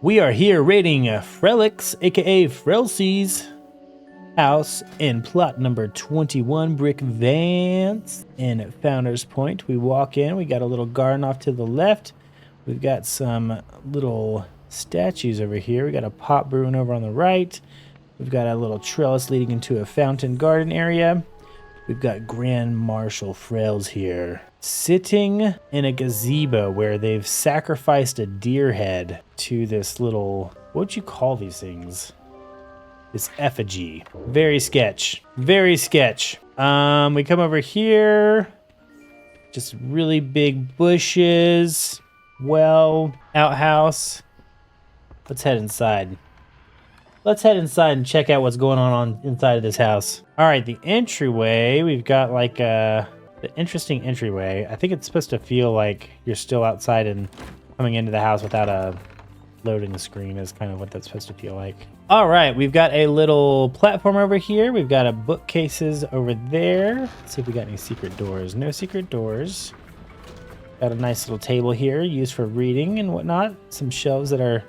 We are here raiding Felix, aka Frelsey's house in plot number 21, Brick Vance in Founders Point. We walk in, we got a little garden off to the left. We've got some little statues over here. We got a pot brewing over on the right. We've got a little trellis leading into a fountain garden area. We've got Grand Marshal Frels here, sitting in a gazebo where they've sacrificed a deer head to this little, what would you call these things? This effigy. Very sketch. Very sketch. We come over here. Just really big bushes. Well, outhouse. Let's head inside. Let's head inside and check out what's going on inside of this house. All right, the entryway. We've got like the interesting entryway. I think it's supposed to feel like you're still outside and coming into the house without a loading screen is kind of what that's supposed to feel like. All right, we've got a little platform over here. We've got a bookcases over there. Let's see if we got any secret doors. No secret doors. Got a nice little table here used for reading and whatnot. Some shelves that are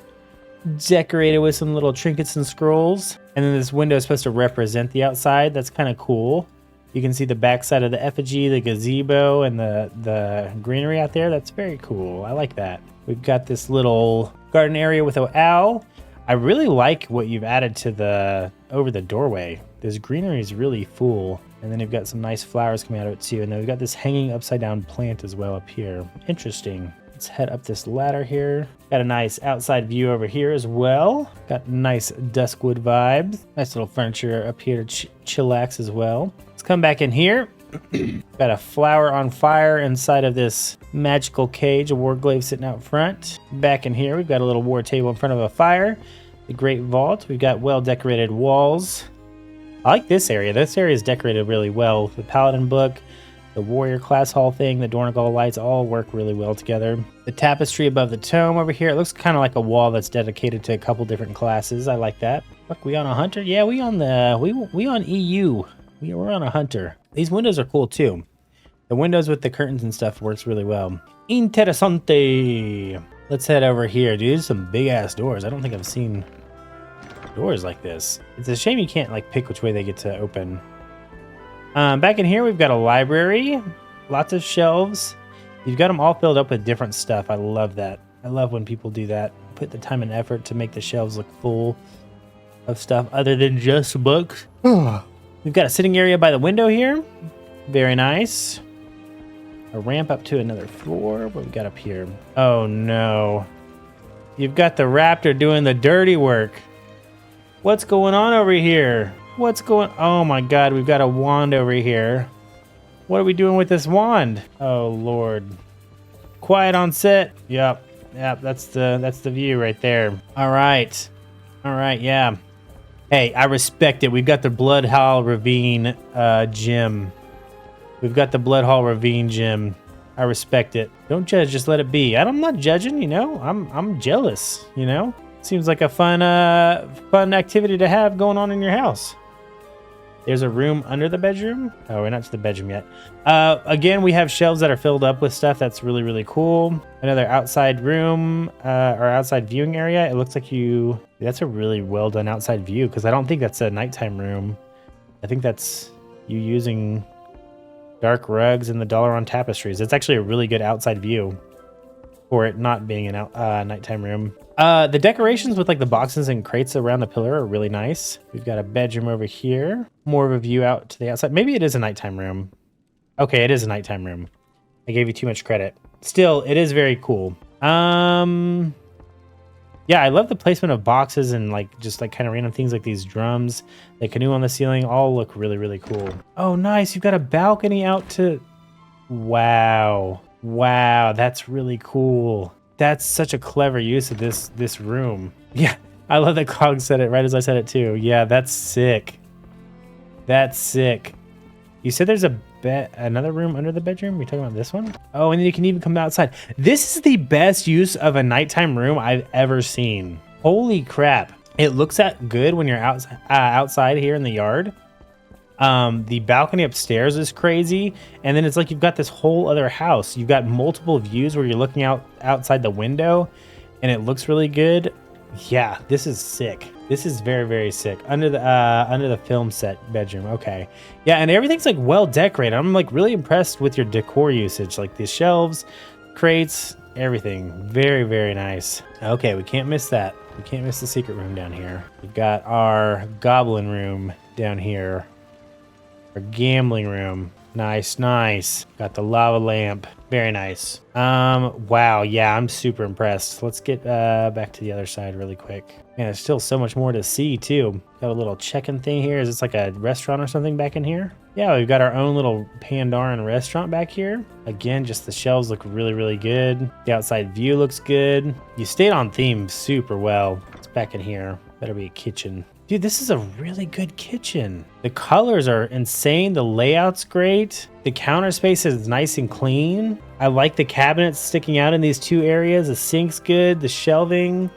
decorated with some little trinkets and scrolls. And then this window is supposed to represent the outside. That's kind of cool. You can see the backside of the effigy, the gazebo, and the greenery out there. That's very cool. I like that. We've got this little garden area with an owl. I really like what you've added to over the doorway. This greenery is really full. And then you've got some nice flowers coming out of it too. And then we've got this hanging upside down plant as well up here. Interesting. Let's head up this ladder here. Got a nice outside view over here as well. Got nice duskwood vibes. Nice little furniture up here to chillax as well. Let's come back in here. Got a flower on fire inside of this magical cage, a warglaive sitting out front. Back in here, we've got a little war table in front of a fire. The great vault. We've got well-decorated walls. I like this area. This area is decorated really well. The paladin book, the warrior class hall thing, the Dornagal lights all work really well together. The tapestry above the tome over here, it looks kind of like a wall that's dedicated to a couple different classes. I like that. Look, we on a hunter? Yeah, we on EU. We're on a hunter. These windows are cool too. The windows with the curtains and stuff works really well. Interessante. Let's head over here. Dude, there's some big ass doors. I don't think I've seen doors like this. It's a shame you can't like pick which way they get to open. Back in here, we've got a library, lots of shelves. You've got them all filled up with different stuff. I love that. I love when people do that. Put the time and effort to make the shelves look full of stuff other than just books. We've got a sitting area by the window here. Very nice. A ramp up to another floor. What we got up here? Oh no. You've got the raptor doing the dirty work. What's going on over here? Oh my god, we've got a wand over here. What are we doing with this wand? Oh lord. Quiet on set. Yep, that's the view right there. Alright, yeah. Hey, I respect it. We've got the Blood Hall Ravine gym. We've got the Blood Hall Ravine gym. I respect it. Don't judge, just let it be. I'm not judging, you know. I'm jealous, you know. Seems like a fun activity to have going on in your house. There's a room under the bedroom. Oh, we're not to the bedroom yet. Again, we have shelves that are filled up with stuff that's really, really cool. Another outside room or outside viewing area. It looks like that's a really well done outside view because I don't think that's a nighttime room. I think that's you using dark rugs and the Dalaran tapestries. It's actually a really good outside view for it not being a nighttime room. The decorations with like the boxes and crates around the pillar are really nice. We've got a bedroom over here. More of a view out to the outside. Maybe it is a nighttime room. Okay, it is a nighttime room. I gave you too much credit. Still, it is very cool. Yeah, I love the placement of boxes and like just like kind of random things like these drums, the canoe on the ceiling, all look really, really cool. Oh, nice. You've got a balcony out to... Wow. Wow, that's really cool. That's such a clever use of this room. Yeah, I love that Cog said it right as I said it too. Yeah, that's sick. That's sick. You said there's another room under the bedroom? You're talking about this one? Oh, and then you can even come outside. This is the best use of a nighttime room I've ever seen. Holy crap. It looks good when you're outside here in the yard. The balcony upstairs is crazy. And then it's like you've got this whole other house. You've got multiple views where you're looking outside the window and it looks really good. Yeah, this is sick. This is very, very sick. Under the film set bedroom. Okay. Yeah, and everything's like well decorated. I'm like really impressed with your decor usage. Like the shelves, crates, everything. Very, very nice. Okay, we can't miss that. We can't miss the secret room down here. We've got our goblin room down here. Our gambling room. Nice, nice. Got the lava lamp. Very nice. Wow, yeah, I'm super impressed. Let's get back to the other side really quick. Man, there's still so much more to see too. Got a little check-in thing here. Is this like a restaurant or something back in here? Yeah, we've got our own little Pandaran restaurant back here. Again, just the shelves look really, really good. The outside view looks good. You stayed on theme super well. It's back in here. Better be a kitchen. Dude, this is a really good kitchen. The colors are insane. The layout's great. The counter space is nice and clean. I like the cabinets sticking out in these two areas. The sink's good. The shelving.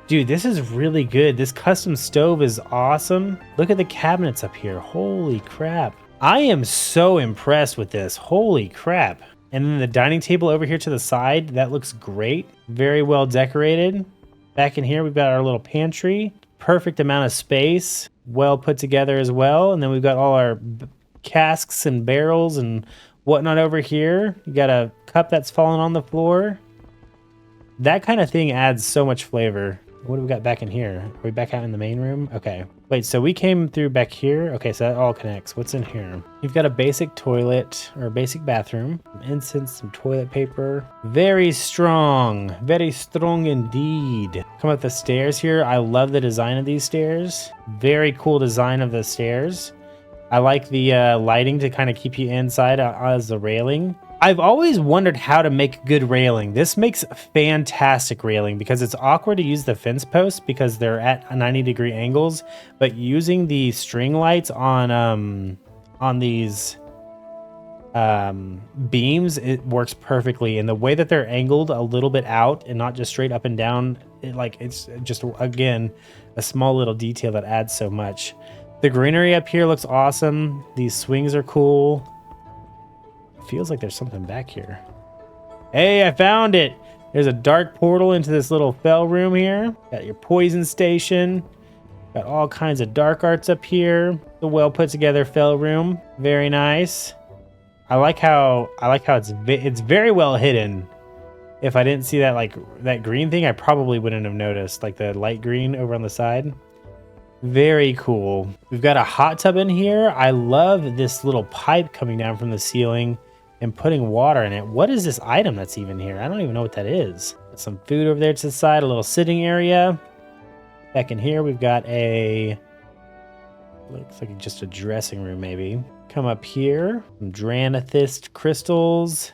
Dude, this is really good. This custom stove is awesome. Look at the cabinets up here. Holy crap. I am so impressed with this. Holy crap. And then the dining table over here to the side, that looks great. Very well decorated. Back in here, we've got our little pantry. Perfect amount of space, well put together as well. And then we've got all our casks and barrels and whatnot over here. You got a cup that's fallen on the floor. That kind of thing adds so much flavor. What do we got back in here? Are we back out in the main room? Okay. Wait, so we came through back here. Okay, so that all connects. What's in here? You've got a basic toilet or a basic bathroom, some incense, some toilet paper. Very strong indeed. Come up the stairs here. I love the design of these stairs. Very cool design of the stairs. I like the lighting to kind of keep you inside as the railing. I've always wondered how to make good railing. This makes fantastic railing because it's awkward to use the fence posts because they're at 90-degree angles, but using the string lights on these beams, it works perfectly. And the way that they're angled a little bit out and not just straight up and down, it's just, again, a small little detail that adds so much. The greenery up here looks awesome. These swings are cool. Feels like there's something back here. Hey, I found it. There's a dark portal into this little fell room here. Got your poison station. Got all kinds of dark arts up here. The well put together fell room. Very nice. I like how it's very well hidden. If I didn't see that that green thing, I probably wouldn't have noticed, like the light green over on the side. Very cool. We've got a hot tub in here. I love this little pipe coming down from the ceiling and putting water in it. What is this item that's even here? I don't even know what that is. Got some food over there to the side, a little sitting area. Back in here, we've got looks like just a dressing room maybe. Come up here, some Dranathist crystals,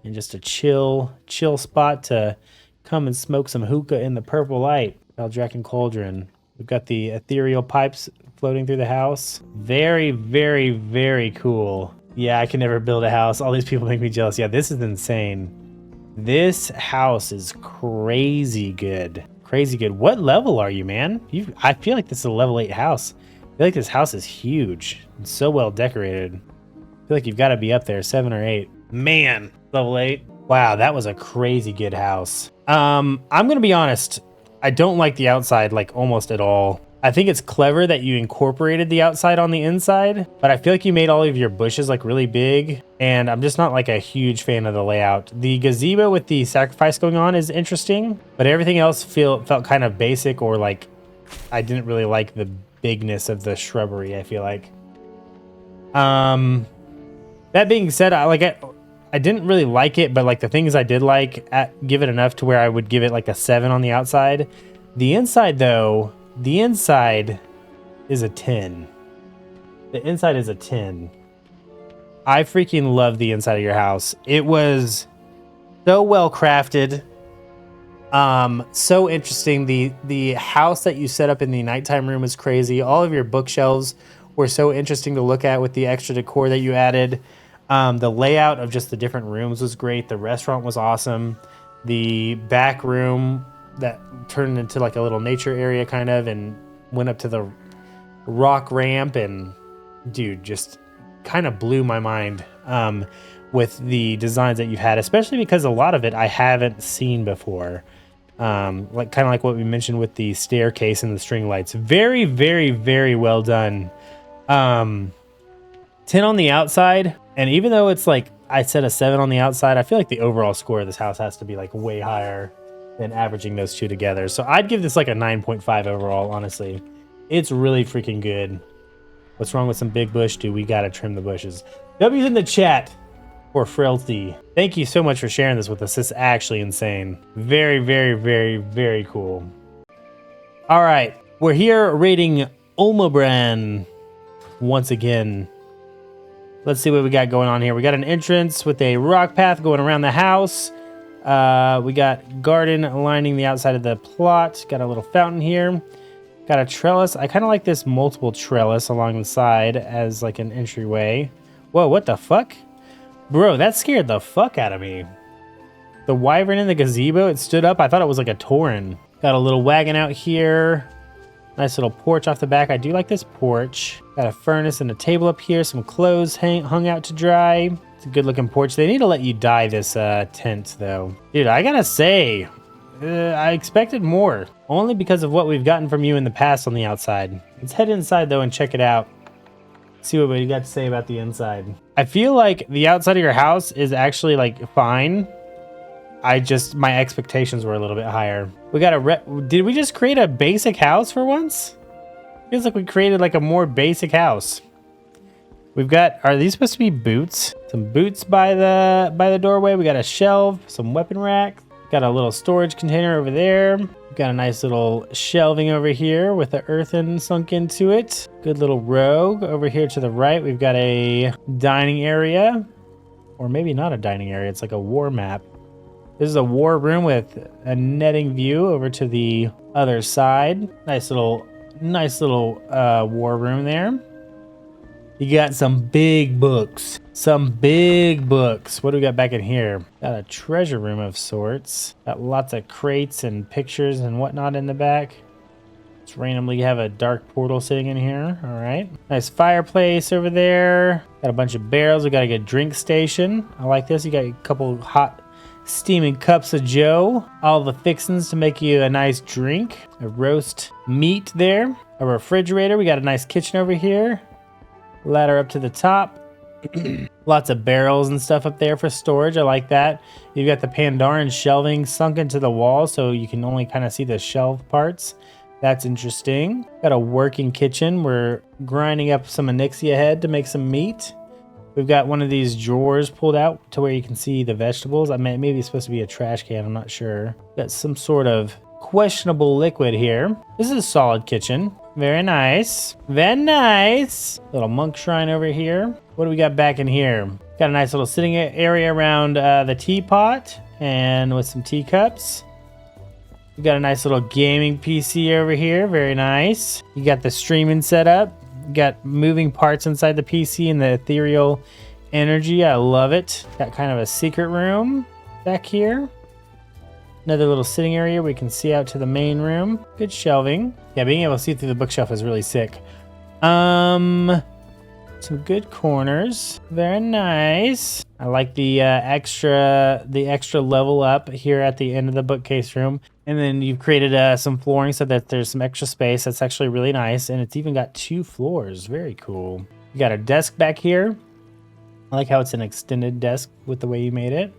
and just a chill spot to come and smoke some hookah in the purple light. Eldraken Cauldron. We've got the ethereal pipes floating through the house. Very, very, very cool. Yeah, I can never build a house. All these people make me jealous. Yeah, this is insane. This house is crazy good. Crazy good. What level are you, man? I feel like this is a level 8 house. I feel like this house is huge and so well decorated. I feel like you've got to be up there, 7 or 8. Man, level 8. Wow, that was a crazy good house. I'm going to be honest. I don't like the outside almost at all. I think it's clever that you incorporated the outside on the inside, but I feel like you made all of your bushes really big, and I'm just not a huge fan of the layout. The gazebo with the sacrifice going on is interesting, but everything else felt kind of basic, or I didn't really like the bigness of the shrubbery, I feel like. That being said, I didn't really like it, but the things I did give it enough to where I would give it a 7 on the outside. The inside though, the inside is a 10. The inside is a 10. I freaking love the inside of your house. It was so well crafted. So interesting. The house that you set up in the nighttime room is crazy. All of your bookshelves were so interesting to look at with the extra decor that you added. The layout of just the different rooms was great. The restaurant was awesome. The back room that turned into a little nature area kind of, and went up to the rock ramp, and dude, just kind of blew my mind with the designs that you've had, especially because a lot of it I haven't seen before. Like kind of like what we mentioned with the staircase and the string lights. Very, very, very well done. 10 on the outside, and even though it's like I said a 7 on the outside, I feel like the overall score of this house has to be like way higher than averaging those two together. So I'd give this like a 9.5 overall, honestly. It's really freaking good. What's wrong with some big bush, dude? We gotta trim the bushes. W's in the chat for Frailty. Thank you so much for sharing this with us. This is actually insane. Very, very, very, very cool. All right, we're here rating Ombran once again. Let's see what we got going on here. We got an entrance with a rock path going around the house. We got garden lining the outside of the plot. Got a little fountain here. Got a trellis. I kind of like this multiple trellis along the side as like an entryway. Whoa, what the fuck? Bro, that scared the fuck out of me. The wyvern in the gazebo, it stood up. I thought it was like a tauren. Got a little wagon out here. Nice little porch off the back. I do like this porch. Got a furnace and a table up here. Some clothes hung out to dry. It's a good looking porch. They need to let you dye this tent though. Dude, I gotta say, I expected more. Only because of what we've gotten from you in the past on the outside. Let's head inside though and check it out. See what we got to say about the inside. I feel like the outside of your house is actually like fine. My expectations were a little bit higher. We got did we just create a basic house for once? Feels like we created like a more basic house. We've got, are these supposed to be boots? Some boots by the doorway. We got a shelf, some weapon rack. Got a little storage container over there. We've got a nice little shelving over here with the earthen sunk into it. Good little rogue over here to the right. We've got a dining area, or maybe not a dining area. It's like a war map. This is a war room with a netting view over to the other side. Nice little war room there. You got some big books. Some big books. What do we got back in here? Got a treasure room of sorts. Got lots of crates and pictures and whatnot in the back. Just randomly have a dark portal sitting in here. All right. Nice fireplace over there. Got a bunch of barrels. We got a good drink station. I like this. You got a couple hot steaming cups of joe. All the fixings to make you a nice drink. A roast meat there. A refrigerator. We got a nice kitchen over here. Ladder up to the top. Lots of barrels and stuff up there for storage. I like that. You've got the Pandaren shelving sunk into the wall, so you can only kind of see the shelf parts. That's interesting. Got a working kitchen. We're grinding up some Anixia head to make some meat. We've got one of these drawers pulled out to where you can see the vegetables. I mean, maybe it's supposed to be a trash can. I'm not sure. Got some sort of questionable liquid here. This is a solid kitchen. Very nice. Very nice. Little monk shrine over here. What do we got back in here? Got a nice little sitting area around the teapot and with some teacups. We got a nice little gaming PC over here. Very nice. You got the streaming set up. You got moving parts inside the PC and the ethereal energy. I love it. Got kind of a secret room back here. Another little sitting area we can see out to the main room. Good shelving. Yeah, being able to see through the bookshelf is really sick. Some good corners. Very nice. I like the extra level up here at the end of the bookcase room. And then you've created some flooring so that there's some extra space. That's actually really nice. And it's even got 2 floors. Very cool. You got a desk back here. I like how it's an extended desk with the way you made it.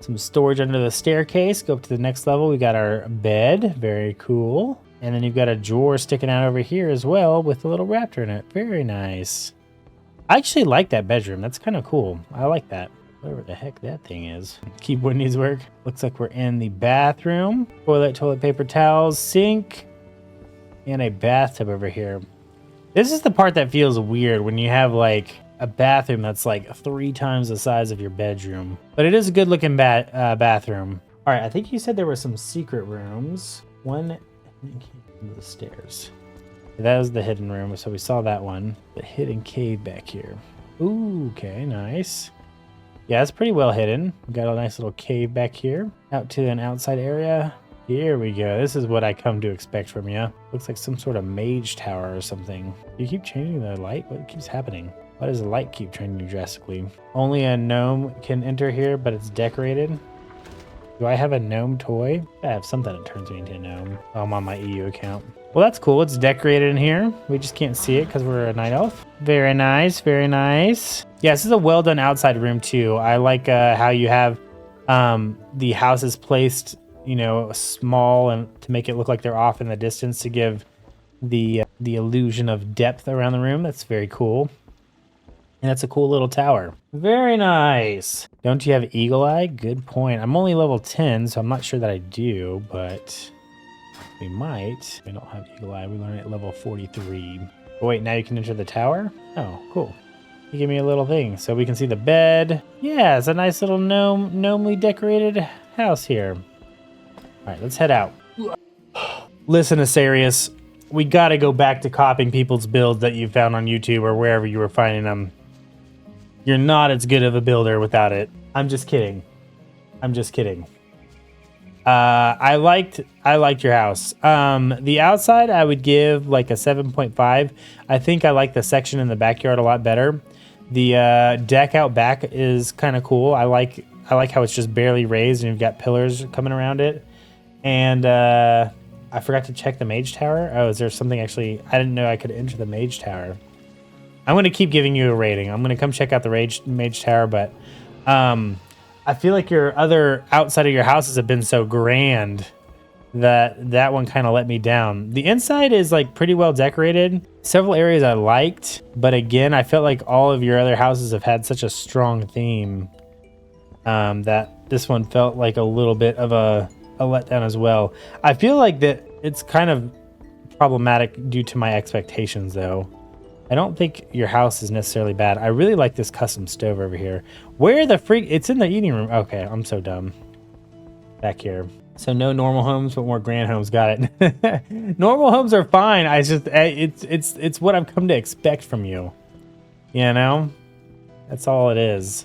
Some storage under the staircase. Go up to the next level. We got our bed. Very cool. And then you've got a drawer sticking out over here as well with a little raptor in it. Very nice. I actually like that bedroom. That's kind of cool. I like that. Whatever the heck that thing is. Keyboard needs work. Looks like we're in the bathroom. Toilet paper towels, sink, and a bathtub over here. This is the part that feels weird when you have like a bathroom that's like 3 times the size of your bedroom. But it is a good looking bathroom. All right, I think you said there were some secret rooms. One under the stairs. That was the hidden room, so we saw that one. The hidden cave back here. Ooh, okay, nice. Yeah, it's pretty well hidden. We got a nice little cave back here. Out to an outside area. Here we go. This is what I come to expect from you. Looks like some sort of mage tower or something. You keep changing the light? What keeps happening? Why does the light keep changing drastically? Only a gnome can enter here, but it's decorated. Do I have a gnome toy? I have something that turns me into a gnome. Oh, I'm on my EU account. Well, that's cool. It's decorated in here. We just can't see it because we're a night elf. Very nice. Very nice. Yeah, this is a well done outside room too. I like how you have the houses placed, you know, small and to make it look like they're off in the distance to give the illusion of depth around the room. That's very cool. And that's a cool little tower. Very nice. Don't you have Eagle Eye? Good point. I'm only level 10, so I'm not sure that I do, but we might. We don't have Eagle Eye. We learn it at level 43. Oh, wait, now you can enter the tower? Oh, cool. You give me a little thing so we can see the bed. Yeah, it's a nice little gnomely decorated house here. All right, let's head out. Listen, Asarius, we got to go back to copying people's builds that you found on YouTube or wherever you were finding them. You're not as good of a builder without it. I'm just kidding. I'm just kidding. I liked your house. The outside I would give like a 7.5. I think I like the section in the backyard a lot better. The deck out back is kind of cool. I like how it's just barely raised and you've got pillars coming around it. And I forgot to check the mage tower. Oh, is there something actually? I didn't know I could enter the mage tower. I'm going to keep giving you a rating. I'm going to come check out the mage tower, but I feel like your other outside of your houses have been so grand that one kind of let me down. The inside is like pretty well decorated. Several areas I liked, but again, I felt like all of your other houses have had such a strong theme that this one felt like a little bit of a letdown as well. I feel like that it's kind of problematic due to my expectations though. I don't think your house is necessarily bad. I really like this custom stove over here. Where the freak? It's in the eating room. Okay, I'm so dumb. Back here. So no normal homes, but more grand homes. Got it. Normal homes are fine. I just it's what I've come to expect from you. You know, that's all it is.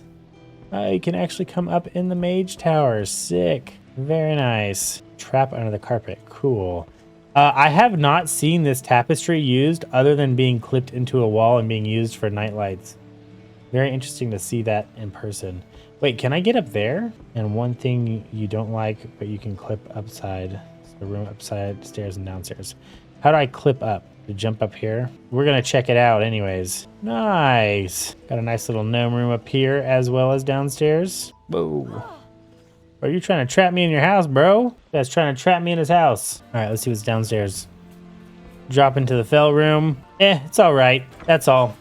You can actually come up in the mage tower. Sick. Very nice. Trap under the carpet. Cool. I have not seen this tapestry used other than being clipped into a wall and being used for night lights. Very interesting to see that in person. Wait, can I get up there? And one thing you don't like, but you can clip upside the room, upside stairs and downstairs. How do I clip up? To jump up here? We're gonna check it out anyways. Nice. Got a nice little gnome room up here as well as downstairs. Whoa. Are you trying to trap me in your house, bro? That's trying to trap me in his house. All right, let's see what's downstairs. Drop into the fell room. It's all right. That's all.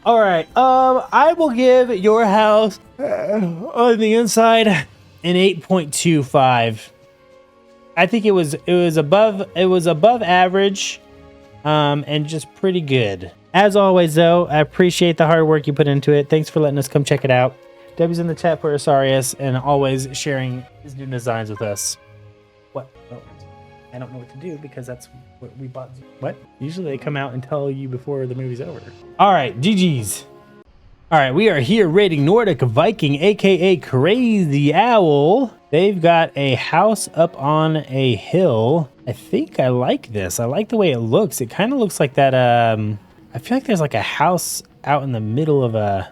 All right. I will give your house on the inside an 8.25. I think it was above average, and just pretty good. As always, though, I appreciate the hard work you put into it. Thanks for letting us come check it out. Debbie's in the chat for Asarius and always sharing his new designs with us. What? Oh, I don't know what to do because that's what we bought. What? Usually they come out and tell you before the movie's over. All right, GG's. All right, we are here raiding Nordic Viking, aka Crazy Owl. They've got a house up on a hill. I think I like this. I like the way it looks. It kind of looks like that. I feel like there's like a house out in the middle of the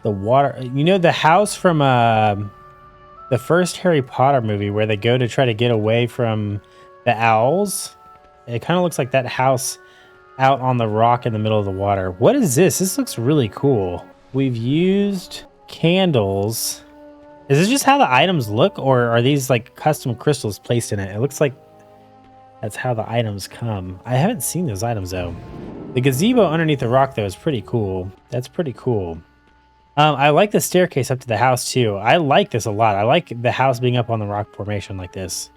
water. You know, the house from the first Harry Potter movie where they go to try to get away from the owls. It kind of looks like that house out on the rock in the middle of the water. What is this? This looks really cool. We've used candles. Is this just how the items look, or are these like custom crystals placed in it? It looks like that's how the items come. I haven't seen those items though. The gazebo underneath the rock though is pretty cool. That's pretty cool. I like the staircase up to the house too. I like this a lot. I like the house being up on the rock formation like this.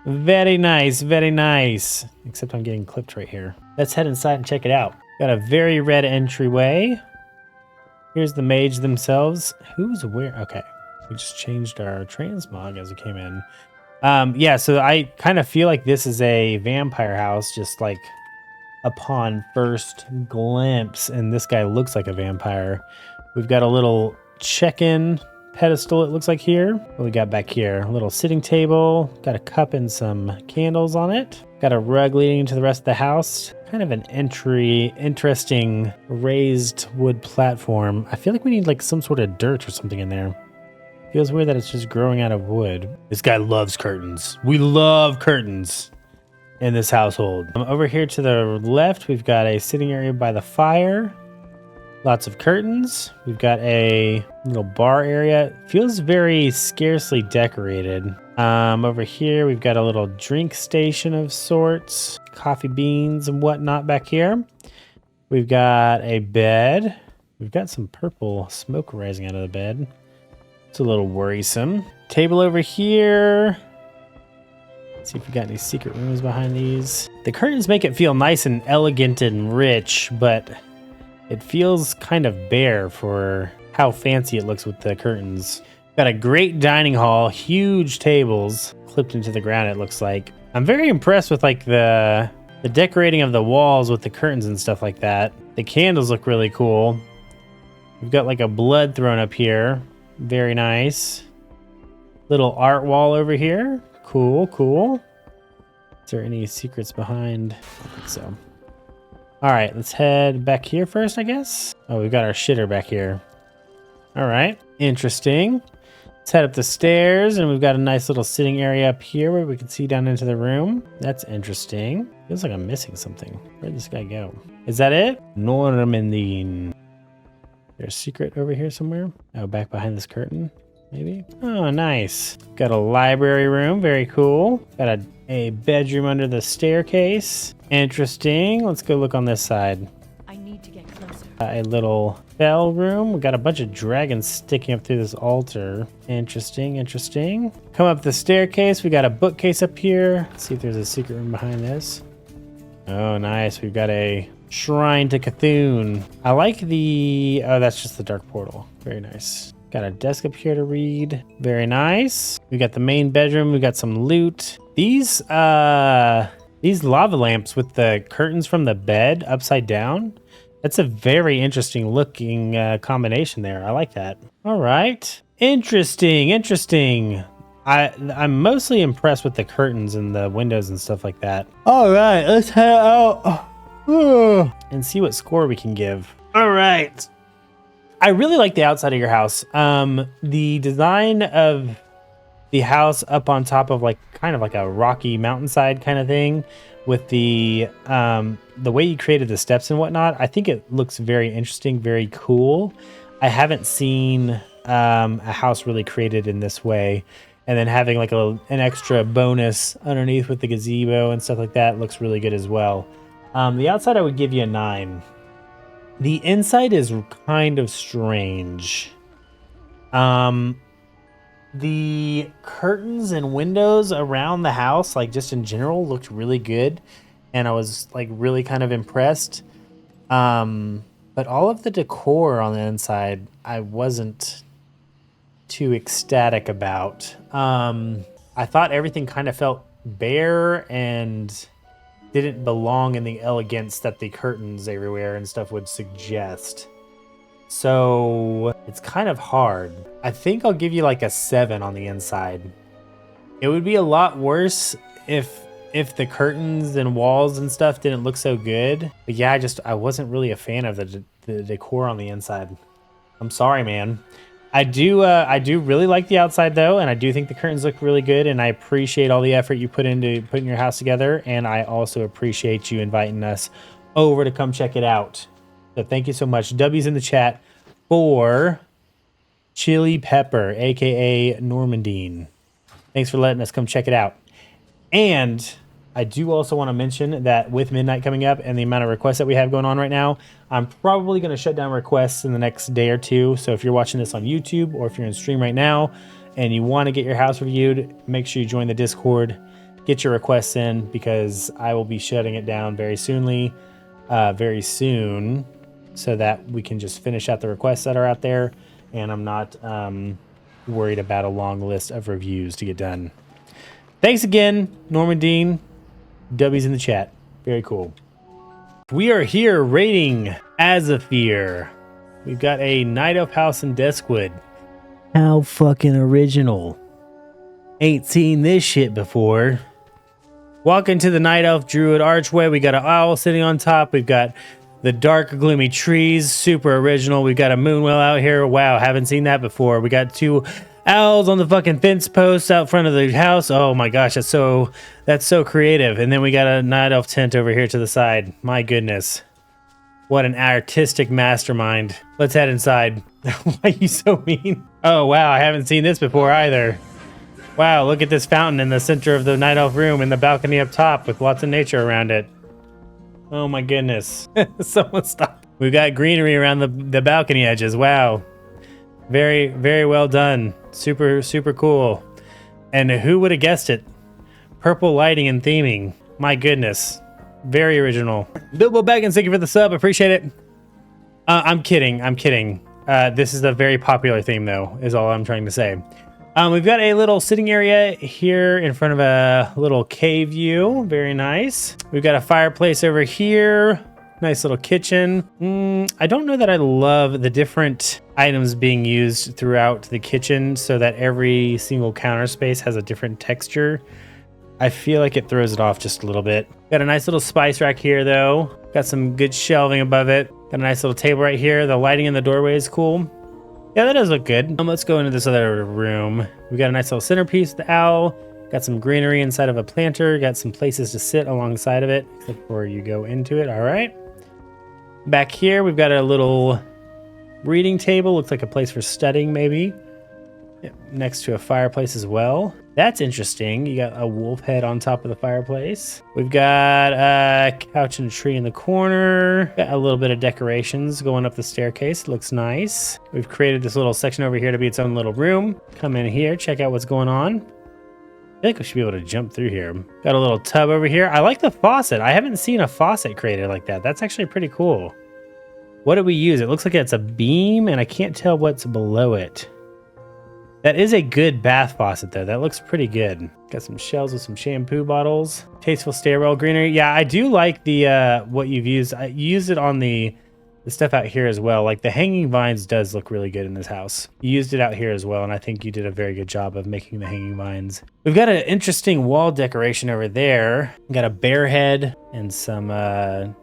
Very nice, very nice. Except I'm getting clipped right here. Let's head inside and check it out. Got a very red entryway. Here's the mage themselves. Who's where? Okay, we just changed our transmog as we came in. Yeah, so I kind of feel like this is a vampire house, just like upon first glimpse. And this guy looks like a vampire. We've got a little check-in pedestal, it looks like here. What we got back here? A little sitting table. Got a cup and some candles on it. Got a rug leading into the rest of the house. Kind of an interesting raised wood platform. I feel like we need like some sort of dirt or something in there. Feels weird that it's just growing out of wood. This guy loves curtains. We love curtains in this household. Over here to the left, we've got a sitting area by the fire. Lots of curtains. We've got a little bar area. Feels very scarcely decorated. Over here, we've got a little drink station of sorts. Coffee beans and whatnot back here. We've got a bed. We've got some purple smoke rising out of the bed. It's a little worrisome. Table over here. Let's see if we got any secret rooms behind these. The curtains make it feel nice and elegant and rich, but it feels kind of bare for how fancy it looks with the curtains. Got a great dining hall, huge tables clipped into the ground, it looks like. I'm very impressed with like the decorating of the walls with the curtains and stuff like that. The candles look really cool. We've got like a blood throne up here. Very nice. Little art wall over here. Cool, cool. Is there any secrets behind? I don't think so. All right, let's head back here first, I guess. Oh, we've got our shitter back here. All right, interesting. Let's head up the stairs, and we've got a nice little sitting area up here where we can see down into the room. That's interesting. Feels like I'm missing something. Where'd this guy go? Is that it? Normandine. There's a secret over here somewhere. Oh, back behind this curtain, maybe? Oh, nice. Got a library room. Very cool. Got a bedroom under the staircase. Interesting. Let's go look on this side. I need to get closer. A little bell room. We got a bunch of dragons sticking up through this altar. Interesting, interesting. Come up the staircase. We got a bookcase up here. Let's see if there's a secret room behind this. Oh, nice. We've got a shrine to Cthulhu. I like the... Oh, that's just the dark portal. Very nice. Got a desk up here to read. Very nice. We got the main bedroom. We got some loot. These lava lamps with the curtains from the bed upside down. That's a very interesting looking combination there. I like that. All right. Interesting, interesting. I'm mostly impressed with the curtains and the windows and stuff like that. All right, let's head out and see what score we can give. All right. I really like the outside of your house. The design of the house up on top of like kind of like a rocky mountainside kind of thing with the way you created the steps and whatnot, I think it looks very interesting, very cool. I haven't seen a house really created in this way. And then having like an extra bonus underneath with the gazebo and stuff like that looks really good as well. The outside, I would give you a 9. The inside is kind of strange. The curtains and windows around the house, like just in general, looked really good. And I was like really kind of impressed. But all of the decor on the inside, I wasn't too ecstatic about. I thought everything kind of felt bare and didn't belong in the elegance that the curtains everywhere and stuff would suggest. So it's kind of hard. I think I'll give you like a 7 on the inside. It would be a lot worse if the curtains and walls and stuff didn't look so good. But yeah, I wasn't really a fan of the decor on the inside. I'm sorry, man. I do really like the outside though, and I do think the curtains look really good, and I appreciate all the effort you put into putting your house together, and I also appreciate you inviting us over to come check it out. So thank you so much. W's in the chat for Chili Pepper, aka Normandine. Thanks for letting us come check it out. And I do also want to mention that with midnight coming up and the amount of requests that we have going on right now, I'm probably going to shut down requests in the next day or two. So if you're watching this on YouTube or if you're in stream right now and you want to get your house reviewed, make sure you join the Discord, get your requests in, because I will be shutting it down very soon, so that we can just finish out the requests that are out there. And I'm not worried about a long list of reviews to get done. Thanks again, Normandine. W's in the chat. Very cool. We are here raiding Azafir. We've got a Night Elf house in Deskwood. How fucking original. Ain't seen this shit before. Walking to the Night Elf Druid archway. We got an owl sitting on top. We've got the dark gloomy trees. Super original. We've got a moonwell out here. Wow, haven't seen that before. We got 2 Owls on the fucking fence posts out front of the house. Oh my gosh, that's so creative. And then we got a night elf tent over here to the side. My goodness. What an artistic mastermind. Let's head inside. Why are you so mean? Oh wow, I haven't seen this before either. Wow, look at this fountain in the center of the night elf room and the balcony up top with lots of nature around it. Oh my goodness. Someone stop. We've got greenery around the balcony edges. Wow. Very, very well done. Super, super cool. And who would have guessed it? Purple lighting and theming. My goodness. Very original. Bilbo Baggins, thank you for the sub. Appreciate it. I'm kidding. I'm kidding. This is a very popular theme, though, is all I'm trying to say. We've got a little sitting area here in front of a little cave view. Very nice. We've got a fireplace over here. Nice little kitchen. I don't know that I love the different items being used throughout the kitchen so that every single counter space has a different texture. I feel like it throws it off just a little bit. Got a nice little spice rack here though. Got some good shelving above it. Got a nice little table right here. The lighting in the doorway is cool. Yeah, that does look good. Let's go into this other room. We got a nice little centerpiece, the owl. Got some greenery inside of a planter. Got some places to sit alongside of it before you go into it. All right. Back here, we've got a little reading table. Looks like a place for studying, maybe. Yep, next to a fireplace as well. That's interesting. You got a wolf head on top of the fireplace. We've got a couch and a tree in the corner. Got a little bit of decorations going up the staircase. Looks nice. We've created this little section over here to be its own little room. Come in here, check out what's going on. I feel like we should be able to jump through here. Got a little tub over here. I like the faucet. I haven't seen a faucet created like that. That's actually pretty cool. What did we use? It looks like it's a beam, and I can't tell what's below it. That is a good bath faucet, though. That looks pretty good. Got some shelves with some shampoo bottles. Tasteful stairwell greenery. Yeah, I do like the what you've used. I used it on the stuff out here as well. Like the hanging vines does look really good in this house. You used it out here as well, and I think you did a very good job of making the hanging vines. We've got an interesting wall decoration over there. We got a bear head and some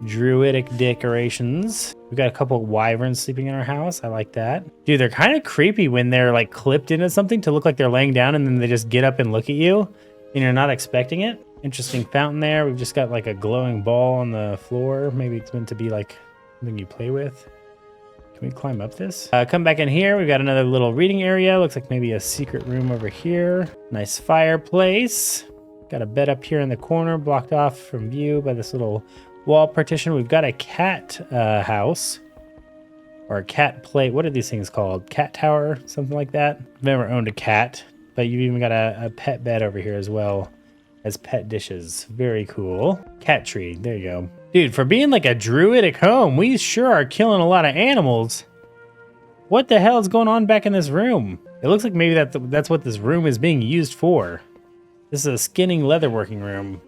druidic decorations. We've got a couple of wyverns sleeping in our house. I like that. Dude, they're kind of creepy when they're like clipped into something to look like they're laying down and then they just get up and look at you and you're not expecting it. Interesting fountain there. We've just got like a glowing ball on the floor. Maybe it's meant to be like something you play with. Can we climb up this? Come back in here. We've got another little reading area. Looks like maybe a secret room over here. Nice fireplace. Got a bed up here in the corner blocked off from view by this little wall partition. We've got a cat house or a cat plate. What are these things called? Cat tower, something like that. I've never owned a cat, but you've even got a pet bed over here as well as pet dishes. Very cool. Cat tree. There you go. Dude, for being like a druidic home, we sure are killing a lot of animals. What the hell is going on back in this room? It looks like maybe that's what this room is being used for. This is a skinning leatherworking room.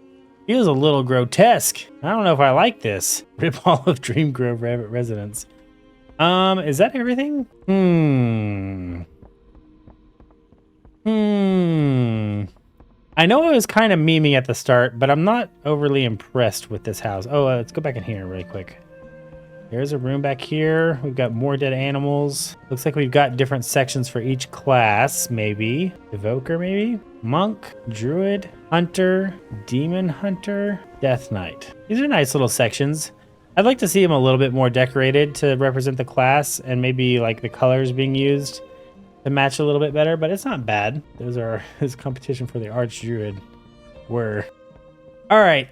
Feels a little grotesque. I don't know if I like this. Rip all of Dream Grove residence. Is that everything? I know I was kind of memeing at the start, but I'm not overly impressed with this house. Oh, let's go back in here really quick. There's a room back here. We've got more dead animals. Looks like we've got different sections for each class, maybe. Evoker, maybe? Monk, Druid, Hunter, Demon Hunter, Death Knight. These are nice little sections. I'd like to see them a little bit more decorated to represent the class and maybe like the colors being used to match a little bit better, but it's not bad. Those are his competition for the Arch Druid. All right,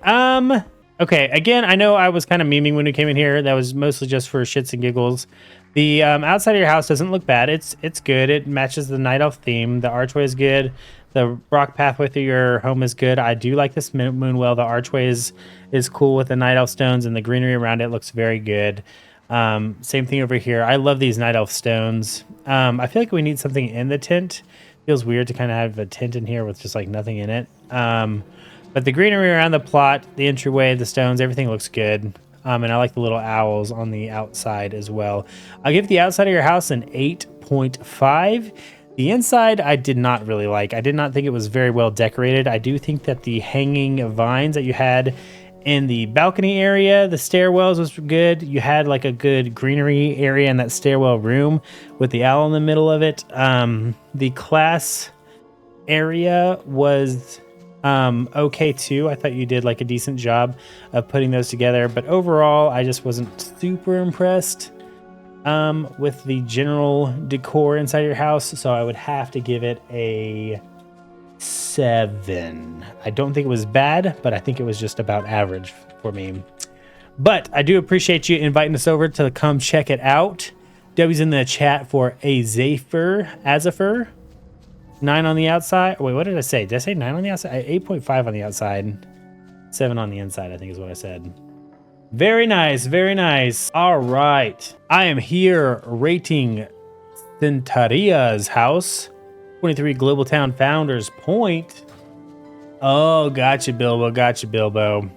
okay, again, I know I was kind of memeing when we came in here. That was mostly just for shits and giggles. The outside of your house doesn't look bad. It's good. It matches the Night Elf theme. The archway is good. The rock pathway through your home is good. I do like this moonwell. The archway is cool with the Night Elf stones, and the greenery around it looks very good. Same thing over here. I love these Night Elf stones. I feel like we need something in the tent. Feels weird to kind of have a tent in here with just like nothing in it. But the greenery around the plot, the entryway, the stones, everything looks good. And I like the little owls on the outside as well. I'll give the outside of your house an 8.5. The inside, I did not really like. I did not think it was very well decorated. I do think that the hanging vines that you had In the balcony area, the stairwells was good. You had like a good greenery area in that stairwell room with the owl in the middle of it. The class area was okay too. I thought you did like a decent job of putting those together, but overall I just wasn't super impressed with the general decor inside your house, so I would have to give it a 7. I don't think it was bad, but I think it was just about average for me. But I do appreciate you inviting us over to come check it out. W's in the chat for Azafir. 9 on the outside. Wait, what did I say? Did I say 9 on the outside? 8.5 on the outside. 7 on the inside, I think is what I said. Very nice, very nice. All right. I am here rating Centaria's house. 23 Global Town Founders Point. Oh, gotcha, Bilbo. Gotcha, Bilbo.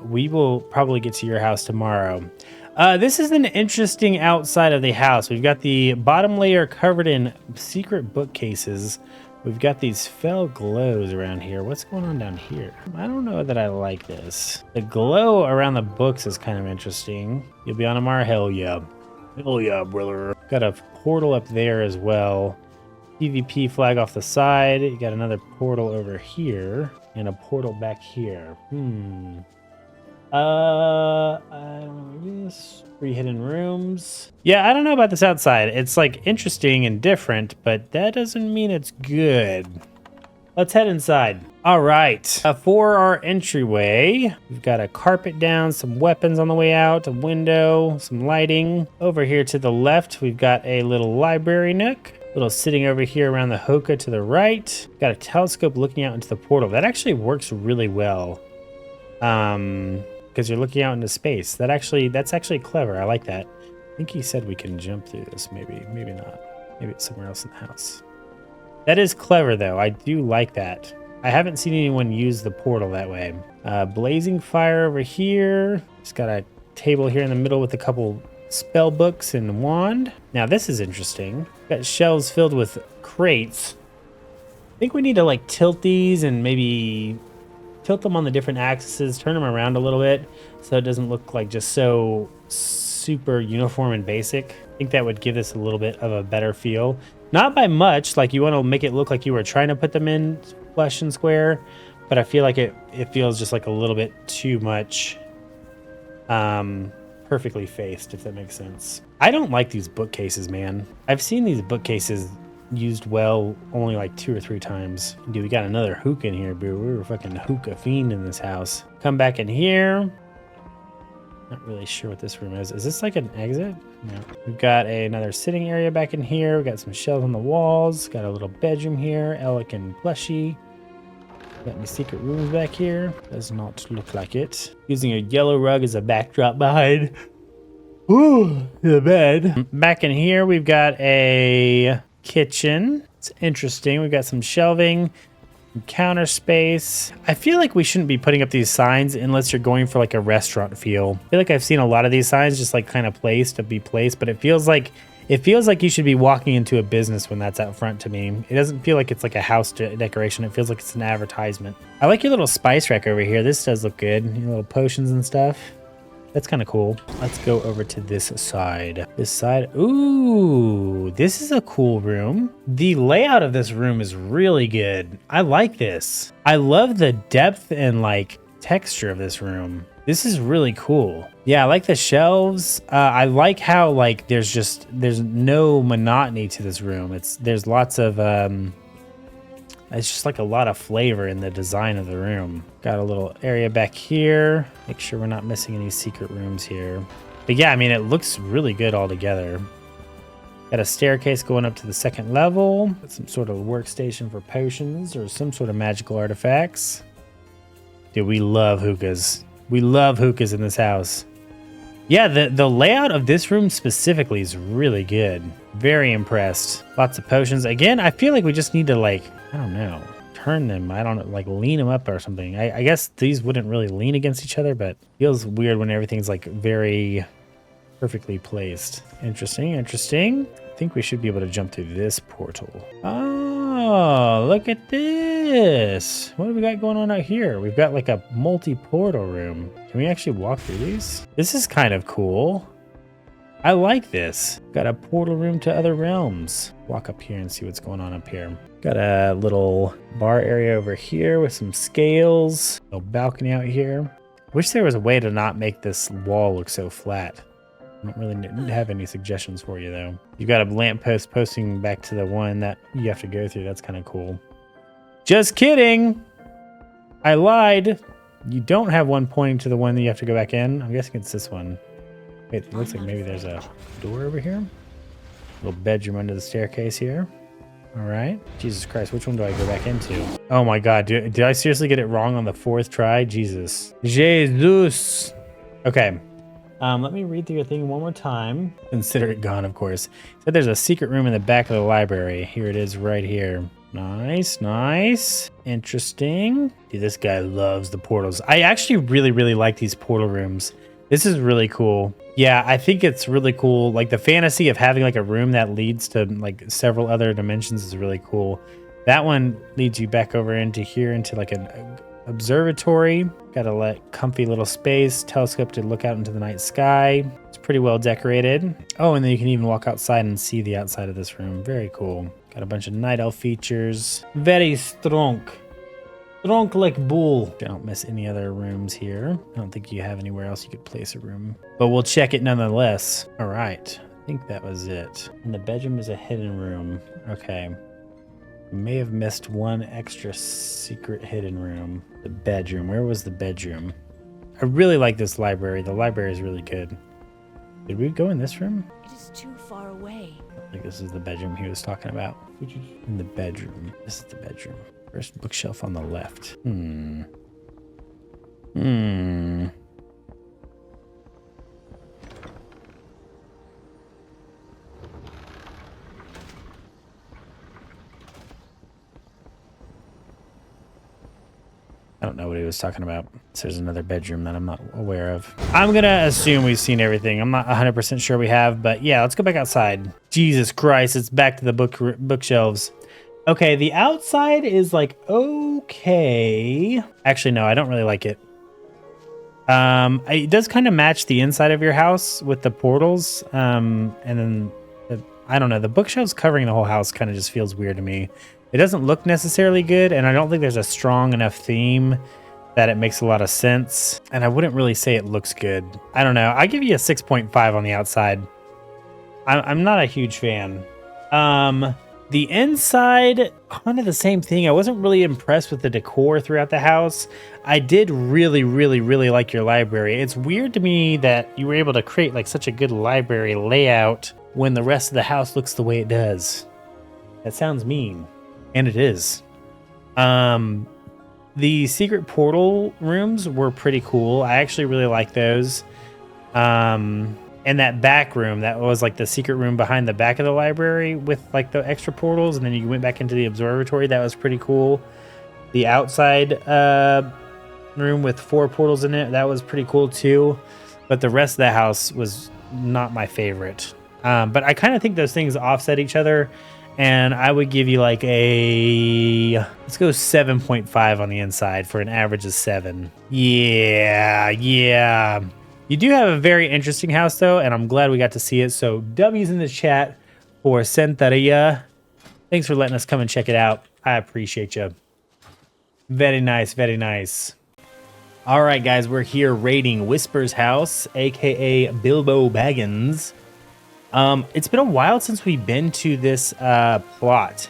We will probably get to your house tomorrow. This is an interesting outside of the house. We've got the bottom layer covered in secret bookcases. We've got these fell glows around here. What's going on down here? I don't know that I like this. The glow around the books is kind of interesting. You'll be on tomorrow? Hell yeah. Hell yeah, brother. Got a portal up there as well. PvP flag off the side. You got another portal over here and a portal back here. I don't know this. 3 hidden rooms. Yeah, I don't know about this outside. It's like interesting and different, but that doesn't mean it's good. Let's head inside. All right, for our entryway, we've got a carpet down, some weapons on the way out, a window, some lighting. Over here to the left, we've got a little library nook. Little sitting over here around the hookah to the right. Got a telescope looking out into the portal. That actually works really well. Because you're looking out into space. That's actually clever. I like that. I think he said we can jump through this. Maybe not. Maybe it's somewhere else in the house. That is clever, though. I do like that. I haven't seen anyone use the portal that way. Blazing fire over here. Just got a table here in the middle with a couple spell books and wand. Now this is interesting. Got shelves filled with crates. I think we need to like tilt these and maybe tilt them on the different axes, turn them around a little bit so it doesn't look like just so super uniform and basic. I think that would give this a little bit of a better feel. Not by much, like you want to make it look like you were trying to put them in flush and square, but I feel like it feels just like a little bit too much perfectly faced, if that makes sense. I don't like these bookcases, man. I've seen these bookcases used well only like 2 or 3 times. Dude, we got another hookah in here, bro. We were fucking hookah fiend in this house. Come back in here. Not really sure what this room is. Is this like an exit? No. We've got another sitting area back in here. We've got some shelves on the walls. Got a little bedroom here. Alec and plushy. Got any secret rooms back here? Does not look like it. Using a yellow rug as a backdrop behind. Ooh, the bed. Back in here, we've got a kitchen. It's interesting. We've got some shelving, some counter space. I feel like we shouldn't be putting up these signs unless you're going for like a restaurant feel. I feel like I've seen a lot of these signs just like kind of placed to be placed, but it feels like you should be walking into a business when that's out front to me. It doesn't feel like it's like a house decoration. It feels like it's an advertisement. I like your little spice rack over here. This does look good. Your little potions and stuff. That's kind of cool. Let's go over to this side. This side. Ooh, this is a cool room. The layout of this room is really good. I like this. I love the depth and like texture of this room. This is really cool. Yeah, I like the shelves. I like how like there's no monotony to this room. There's lots of it's just like a lot of flavor in the design of the room. Got a little area back here. Make sure we're not missing any secret rooms here. But yeah, I mean, it looks really good all together. Got a staircase going up to the 2nd level. Got some sort of workstation for potions or some sort of magical artifacts. Dude, we love hookahs. We love hookahs in this house. Yeah, the layout of this room specifically is really good. Very impressed. Lots of potions. Again, I feel like we just need to like, I don't know, turn them. I don't know, like lean them up or something. I guess these wouldn't really lean against each other, but it feels weird when everything's like very perfectly placed. Interesting, interesting. I think we should be able to jump through this portal. Oh, look at this. What do we got going on out here? We've got like a multi-portal room. Can we actually walk through these? This is kind of cool. I like this. Got a portal room to other realms. Walk up here and see what's going on up here. Got a little bar area over here with some scales. A balcony out here. Wish there was a way to not make this wall look so flat. I don't really have any suggestions for you, though. You've got a lamppost posting back to the one that you have to go through. That's kind of cool. Just kidding! I lied. You don't have one pointing to the one that you have to go back in. I'm guessing it's this one. Wait, it looks like maybe there's a door over here. Little bedroom under the staircase here. All right. Jesus Christ, which one do I go back into? Oh my God, did I seriously get it wrong on the 4th try? Jesus. Jesus. Okay. Let me read through your thing one more time. Consider it gone, of course. Said there's a secret room in the back of the library. Here it is right here. Nice, nice. Interesting. Dude, this guy loves the portals. I actually really like these portal rooms. This is really cool. Yeah, I think it's really cool. Like the fantasy of having like a room that leads to like several other dimensions is really cool. That one leads you back over into here into like an observatory. Got a comfy little space, telescope to look out into the night sky. It's pretty well decorated. Oh, and then you can even walk outside and see the outside of this room. Very cool. Got a bunch of night elf features. Very strong. Strong like bull. Don't miss any other rooms here. I don't think you have anywhere else you could place a room, but we'll check it nonetheless. All right. I think that was it. And the bedroom is a hidden room. Okay. May have missed one extra secret hidden room. The bedroom. Where was the bedroom? I really like this library. The library is really good. Did we go in this room? It is too far away. I think this is the bedroom he was talking about. In the bedroom. This is the bedroom. First bookshelf on the left. I don't know what he was talking about. So there's another bedroom that I'm not aware of. I'm going to assume we've seen everything. I'm not 100% sure we have, but yeah, let's go back outside. Jesus Christ, it's back to the bookshelves. Okay, the outside is like, okay. Actually, no, I don't really like it. It does kind of match the inside of your house with the portals. And then, I don't know, the bookshelves covering the whole house kind of just feels weird to me. It doesn't look necessarily good, and I don't think there's a strong enough theme that it makes a lot of sense. And I wouldn't really say it looks good. I don't know. I give you a 6.5 on the outside. I'm not a huge fan. The inside, kind of the same thing. I wasn't really impressed with the decor throughout the house. I did really like your library. It's weird to me that you were able to create like such a good library layout when the rest of the house looks the way it does. That sounds mean. And it is. The secret portal rooms were pretty cool. I actually really like those. And that back room, that was like the secret room behind the back of the library with like the extra portals, and then you went back into the observatory. That was pretty cool. The outside room with 4 portals in it, that was pretty cool too. But the rest of the house was not my favorite. But I kind of think those things offset each other. And I would give you like a, let's go 7.5 on the inside for an average of 7. Yeah. You do have a very interesting house though, and I'm glad we got to see it. So W's in the chat for Centaria. Thanks for letting us come and check it out. I appreciate you. Very nice, very nice. All right, guys, we're here raiding Whisper's house, aka Bilbo Baggins. It's been a while since we've been to this plot,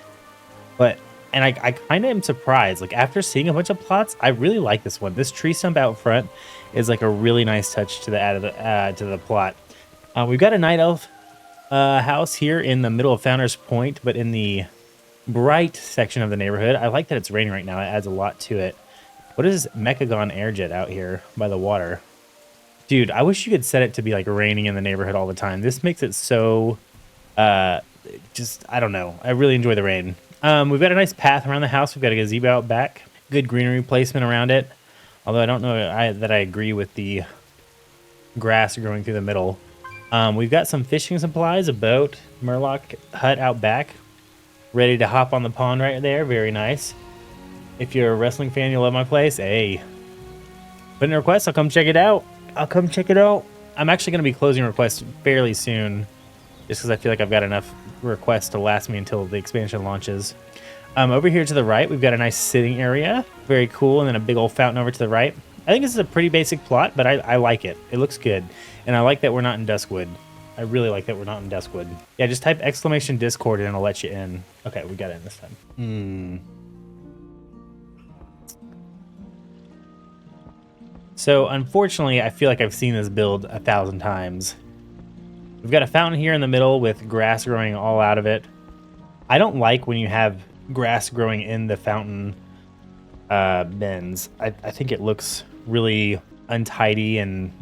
and I kind of am surprised. Like after seeing a bunch of plots, I really like this one. This tree stump out front is like a really nice touch to the plot. We've got a night elf house here in the middle of Founder's Point, but in the bright section of the neighborhood. I like that it's raining right now. It adds a lot to it. What is Mechagon Airjet out here by the water? Dude, I wish you could set it to be like raining in the neighborhood all the time. This makes it so, just, I don't know. I really enjoy the rain. We've got a nice path around the house. We've got a gazebo out back. Good greenery placement around it. Although I don't know that I agree with the grass growing through the middle. We've got some fishing supplies, a boat, Murloc hut out back. ready to hop on the pond right there. Very nice. If you're a wrestling fan, you'll love my place. Hey, put in a request. I'll come check it out. I'll come check it out. I'm actually going to be closing requests fairly soon, just because I feel like I've got enough requests to last me until the expansion launches. Over here to the right, we've got a nice sitting area. Very cool. And then a big old fountain over to the right. I think this is a pretty basic plot, but I like it. It looks good. And I like that we're not in Duskwood. I really like that we're not in Duskwood. Yeah, just type exclamation Discord and it'll let you in. Okay, we got in this time. So, unfortunately, I feel like I've seen this build 1,000 times. We've got a fountain here in the middle with grass growing all out of it. I don't like when you have grass growing in the fountain bins. I think it looks really untidy and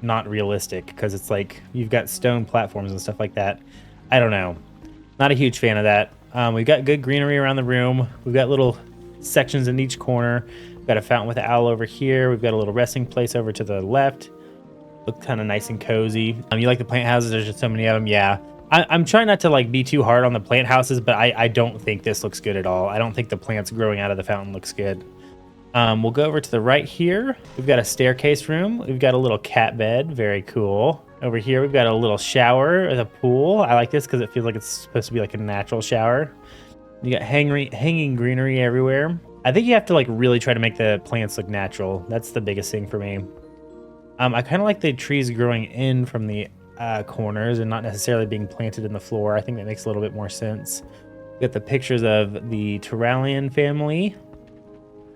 not realistic because it's like you've got stone platforms and stuff like that. I don't know. Not a huge fan of that. We've got good greenery around the room. We've got little sections in each corner. We've got a fountain with an owl over here. We've got a little resting place over to the left. Look kind of nice and cozy. You like the plant houses? There's just so many of them. Yeah. I'm trying not to like be too hard on the plant houses, but I don't think this looks good at all. I don't think the plants growing out of the fountain looks good. We'll go over to the right here. We've got a staircase room. We've got a little cat bed. Very cool. Over here, we've got a little shower with a pool. I like this because it feels like it's supposed to be like a natural shower. You got hanging greenery everywhere. I think you have to like really try to make the plants look natural. That's the biggest thing for me. I kind of like the trees growing in from the corners and not necessarily being planted in the floor. I think that makes a little bit more sense. We've got the pictures of the Turalian family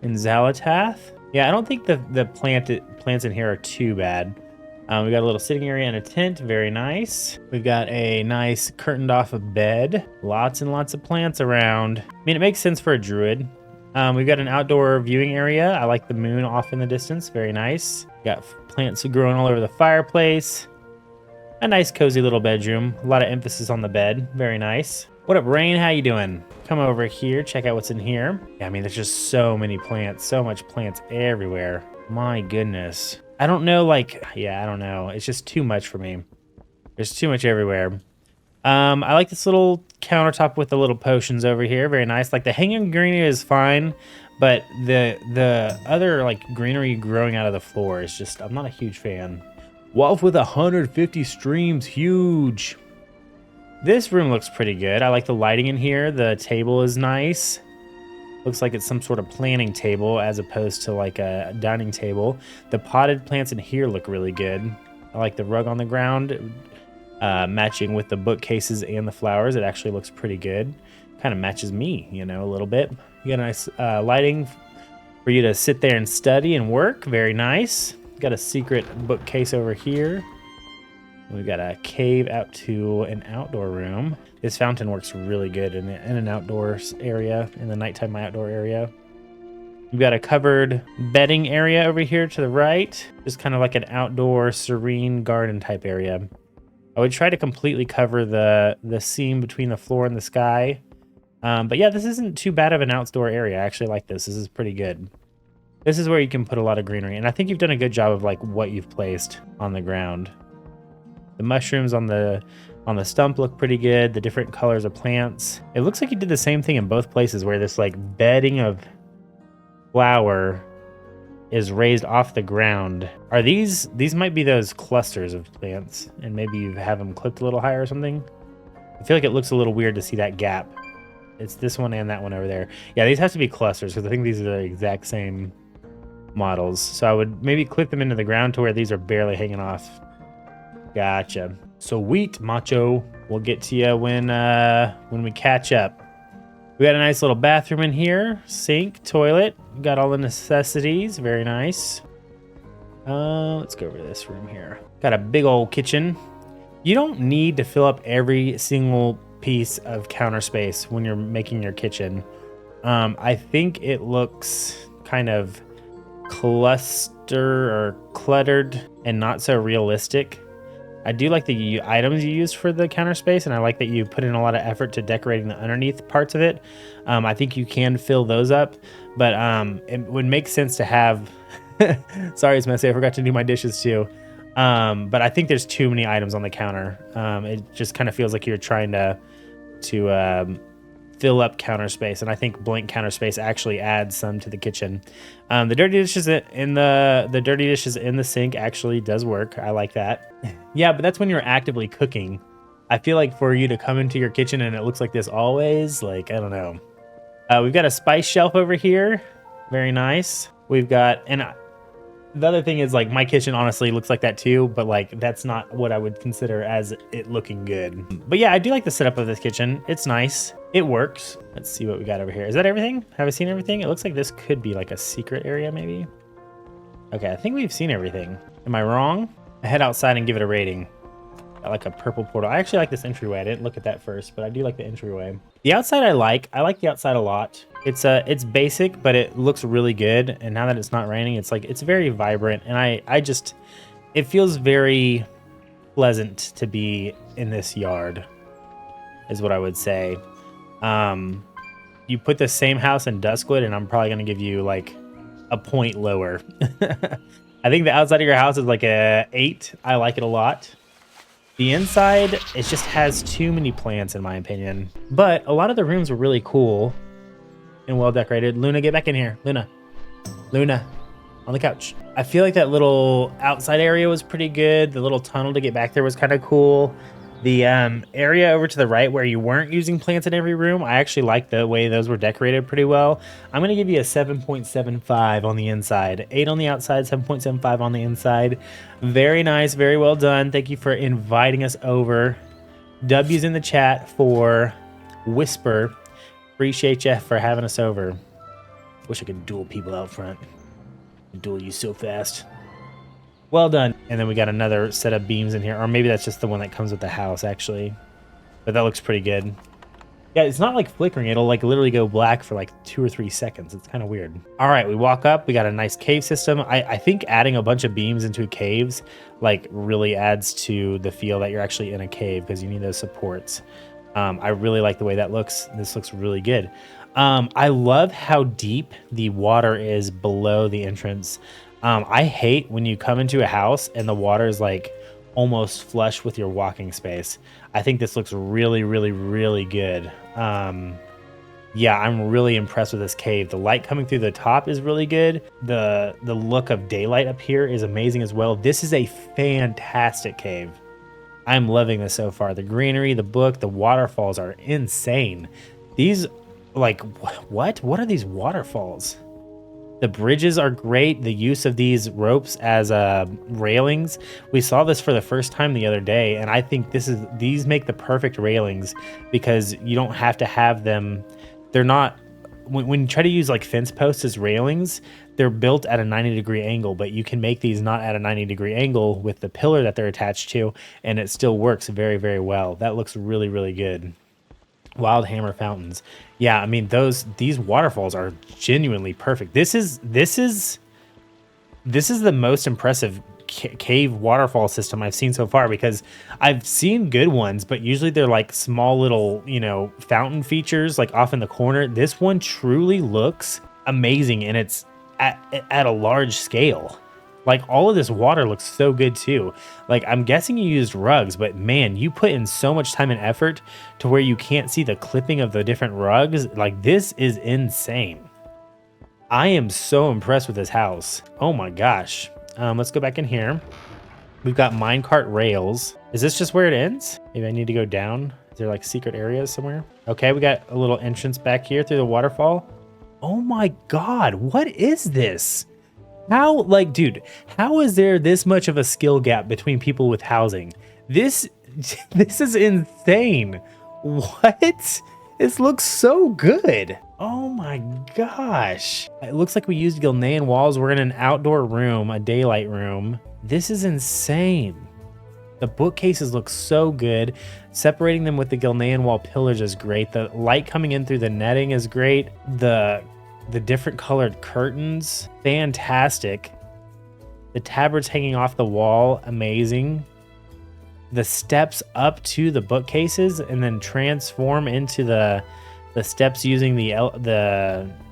in Zalatath. Yeah, I don't think the plants in here are too bad. We got a little sitting area and a tent. Very nice. We've got a nice curtained off bed. Lots and lots of plants around. I mean, it makes sense for a druid. We've got an outdoor viewing area. I like the moon off in the distance. Very nice. Got plants growing all over the fireplace. A nice cozy little bedroom. A lot of emphasis on the bed. Very nice. What up, Rain? How you doing? Come over here. Check out what's in here. Yeah, I mean, there's just so many plants. So much plants everywhere. My goodness. I don't know, like, yeah, I don't know. It's just too much for me. There's too much everywhere. I like this little countertop with the little potions over here. Very nice. Like, the hanging greenery is fine, but the other, like, greenery growing out of the floor is just, I'm not a huge fan. Wolf with 150 streams. Huge. This room looks pretty good. I like the lighting in here. The table is nice. Looks like it's some sort of planning table as opposed to like a dining table. The potted plants in here look really good. I like the rug on the ground, matching with the bookcases and the flowers. It actually looks pretty good. Kind of matches me, you know, a little bit. You got a nice lighting for you to sit there and study and work. Very nice. Got a secret bookcase over here. We've got a cave out to an outdoor room. This fountain works really good in an outdoors area, in the nighttime outdoor area. We've got a covered bedding area over here to the right. Just kind of like an outdoor serene garden type area. I would try to completely cover the seam between the floor and the sky. But yeah, this isn't too bad of an outdoor area. I actually like this. This is pretty good. This is where you can put a lot of greenery. And I think you've done a good job of like what you've placed on the ground. The mushrooms on the stump look pretty good. The different colors of plants. It looks like you did the same thing in both places where this like bedding of flower is raised off the ground. Are these might be those clusters of plants and maybe you have them clipped a little higher or something? I feel like it looks a little weird to see that gap. It's this one and that one over there. Yeah, these have to be clusters because I think these are the exact same models. So I would maybe clip them into the ground to where these are barely hanging off. Gotcha. Sweet, macho. We'll get to you when we catch up. We got a nice little bathroom in here. Sink, toilet. Got all the necessities. Very nice. Let's go over to this room here. Got a big old kitchen. You don't need to fill up every single piece of counter space when you're making your kitchen. I think it looks kind of cluttered and not so realistic. I do like the items you use for the counter space, and I like that you put in a lot of effort to decorating the underneath parts of it. I think you can fill those up, but it would make sense to have... Sorry, it's messy. I forgot to do my dishes too. But I think there's too many items on the counter. It just kind of feels like you're trying to fill up counter space, and I think blank counter space actually adds some to the kitchen. The dirty dishes in the dirty dishes in the sink actually does work. I like that. Yeah, but that's when you're actively cooking. I feel like for you to come into your kitchen and it looks like this always, like, I don't know. We've got a spice shelf over here. Very nice. We've got, and the other thing is, like, my kitchen honestly looks like that too, but like that's not what I would consider as it looking good. But yeah, I do like the setup of this kitchen. It's nice. It works. Let's see what we got over here. Is that everything? Have I seen everything? It looks like this could be like a secret area maybe. Okay, I think we've seen everything. Am I wrong? I head outside and give it a rating. I like a purple portal. I actually like this entryway. I didn't look at that first, but I do like the entryway. The outside I like the outside a lot. It's basic, but it looks really good. And now that it's not raining, it's like, it's very vibrant. And I just, it feels very pleasant to be in this yard is what I would say. You put the same house in Duskwood and I'm probably going to give you like a point lower. I think the outside of your house is like a 8. I like it a lot. The inside, it just has too many plants in my opinion. But a lot of the rooms were really cool and well decorated. Luna, get back in here. Luna, on the couch. I feel like that little outside area was pretty good. The little tunnel to get back there was kind of cool. The area over to the right where you weren't using plants in every room, I actually like the way those were decorated pretty well. I'm going to give you a 7.75 on the inside. 8 on the outside, 7.75 on the inside. Very nice, very well done. Thank you for inviting us over. W's in the chat for Whisper. Appreciate you for having us over. Wish I could duel people out front. I'd duel you so fast. Well done. And then we got another set of beams in here. Or maybe that's just the one that comes with the house, actually. But that looks pretty good. Yeah, it's not like flickering. It'll like literally go black for like 2 or 3 seconds. It's kind of weird. All right, we walk up. We got a nice cave system. I think adding a bunch of beams into caves like really adds to the feel that you're actually in a cave because you need those supports. I really like the way that looks. This looks really good. I love how deep the water is below the entrance. I hate when you come into a house and the water is like almost flush with your walking space. I think this looks really, really, really good. Yeah, I'm really impressed with this cave. The light coming through the top is really good. The look of daylight up here is amazing as well. This is a fantastic cave. I'm loving this so far. The greenery, the book, the waterfalls are insane. These, like, what? What are these waterfalls? The bridges are great. The use of these ropes as railings. We saw this for the first time the other day, and I think these make the perfect railings because you don't have to have them. They're not, when you try to use like fence posts as railings, they're built at a 90-degree angle, but you can make these not at a 90-degree angle with the pillar that they're attached to, and it still works very, very well. That looks really, really good. Wild hammer fountains. Yeah, I mean these waterfalls are genuinely perfect. This is the most impressive cave waterfall system I've seen so far because I've seen good ones, but usually they're like small little, fountain features like off in the corner. This one truly looks amazing and it's at a large scale. Like all of this water looks so good too. Like I'm guessing you used rugs, but man, you put in so much time and effort to where you can't see the clipping of the different rugs. Like this is insane. I am so impressed with this house. Oh my gosh. Let's go back in here. We've got minecart rails. Is this just where it ends? Maybe I need to go down. Is there like secret areas somewhere? Okay, we got a little entrance back here through the waterfall. Oh my God, what is this? How, like, dude, how is there this much of a skill gap between people with housing? This is insane. What? This looks so good. Oh my gosh. It looks like we used Gilnean walls. We're in an outdoor room, a daylight room. This is insane. The bookcases look so good. Separating them with the Gilnean wall pillars is great. The light coming in through the netting is great. The different colored curtains, fantastic. The tabards hanging off the wall, amazing. The steps up to the bookcases and then transform into the steps using the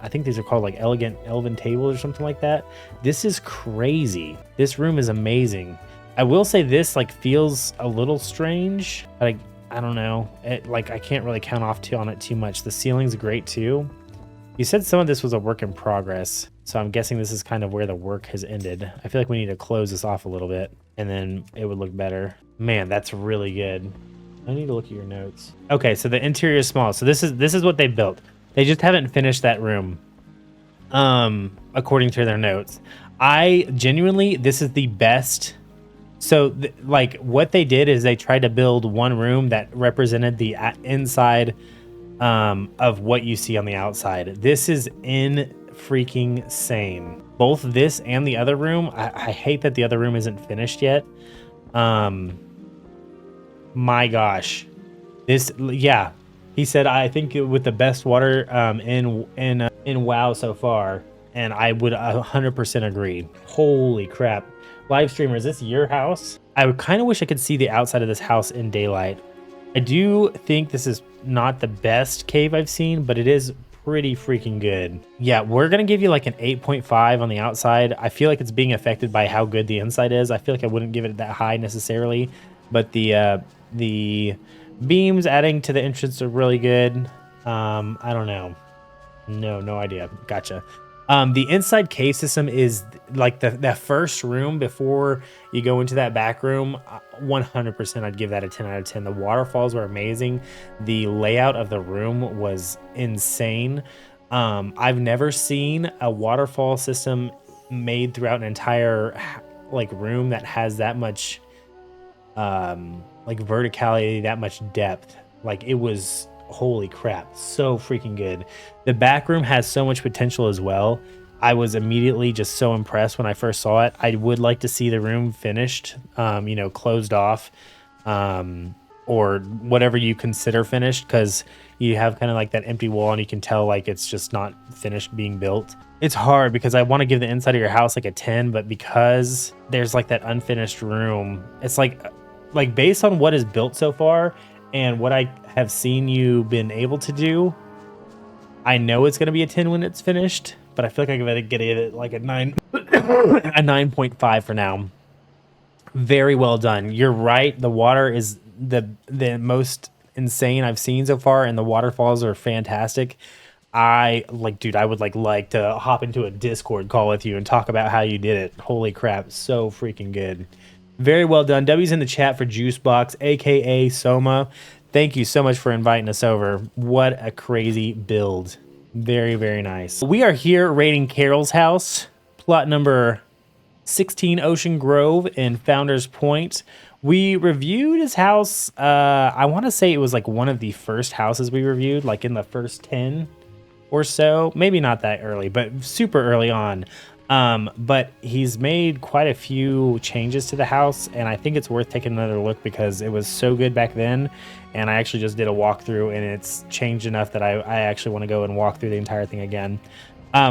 I think these are called like elegant elven tables or something like that. This is crazy. This room is amazing. I will say this like feels a little strange. Like I don't know. Like I can't really count off on it too much. The ceiling's great too. You said some of this was a work in progress, so I'm guessing this is kind of where the work has ended. I feel like we need to close this off a little bit, and then it would look better. Man, that's really good. I need to look at your notes. Okay, so the interior is small. So this is what they built. They just haven't finished that room, according to their notes. I genuinely, this is the best. So like what they did is they tried to build one room that represented the inside of what you see on the outside. This is freaking sane. Both this and the other room. I hate that the other room isn't finished yet. My gosh, this, yeah, he said I think with the best water in WoW so far, and I would 100% agree. Holy crap! Live streamer, is this your house? I would kind of wish I could see the outside of this house in daylight. I do think this is not the best cave I've seen, but it is pretty freaking good. Yeah, we're gonna give you like an 8.5 on the outside. I feel like it's being affected by how good the inside is. I feel like I wouldn't give it that high necessarily, but the beams adding to the entrance are really good. I don't know. No idea. Gotcha. The inside cave system is like that first room before you go into that back room. 100% I'd give that a 10 out of 10. The waterfalls were amazing. The layout of the room was insane. I've never seen a waterfall system made throughout an entire like room that has that much like verticality, that much depth. Like it was, holy crap, so freaking good. The back room has so much potential as well. I was immediately just so impressed when I first saw it. I would like to see the room finished, you know, closed off, or whatever you consider finished, because you have kind of like that empty wall and you can tell like it's just not finished being built. It's hard because I want to give the inside of your house like a 10, but because there's like that unfinished room, it's like based on what is built so far and what I have seen you been able to do, I know it's going to be a 10 when it's finished, but I feel like I gotta get it like a 9, a 9.5 for now. Very well done. You're right. The water is the most insane I've seen so far, and the waterfalls are fantastic. Dude, I would like to hop into a Discord call with you and talk about how you did it. Holy crap, so freaking good. Very well done. W's in the chat for Juicebox, aka Soma. Thank you so much for inviting us over. What a crazy build. Very, very nice. We are here raiding Carol's house, plot number 16 Ocean Grove in Founders Point. We reviewed his house. I want to say it was like one of the first houses we reviewed, like in the first 10 or so. Maybe not that early, but super early on. But he's made quite a few changes to the house, and I think it's worth taking another look because it was so good back then. And I actually just did a walkthrough, and it's changed enough that I actually want to go and walk through the entire thing again.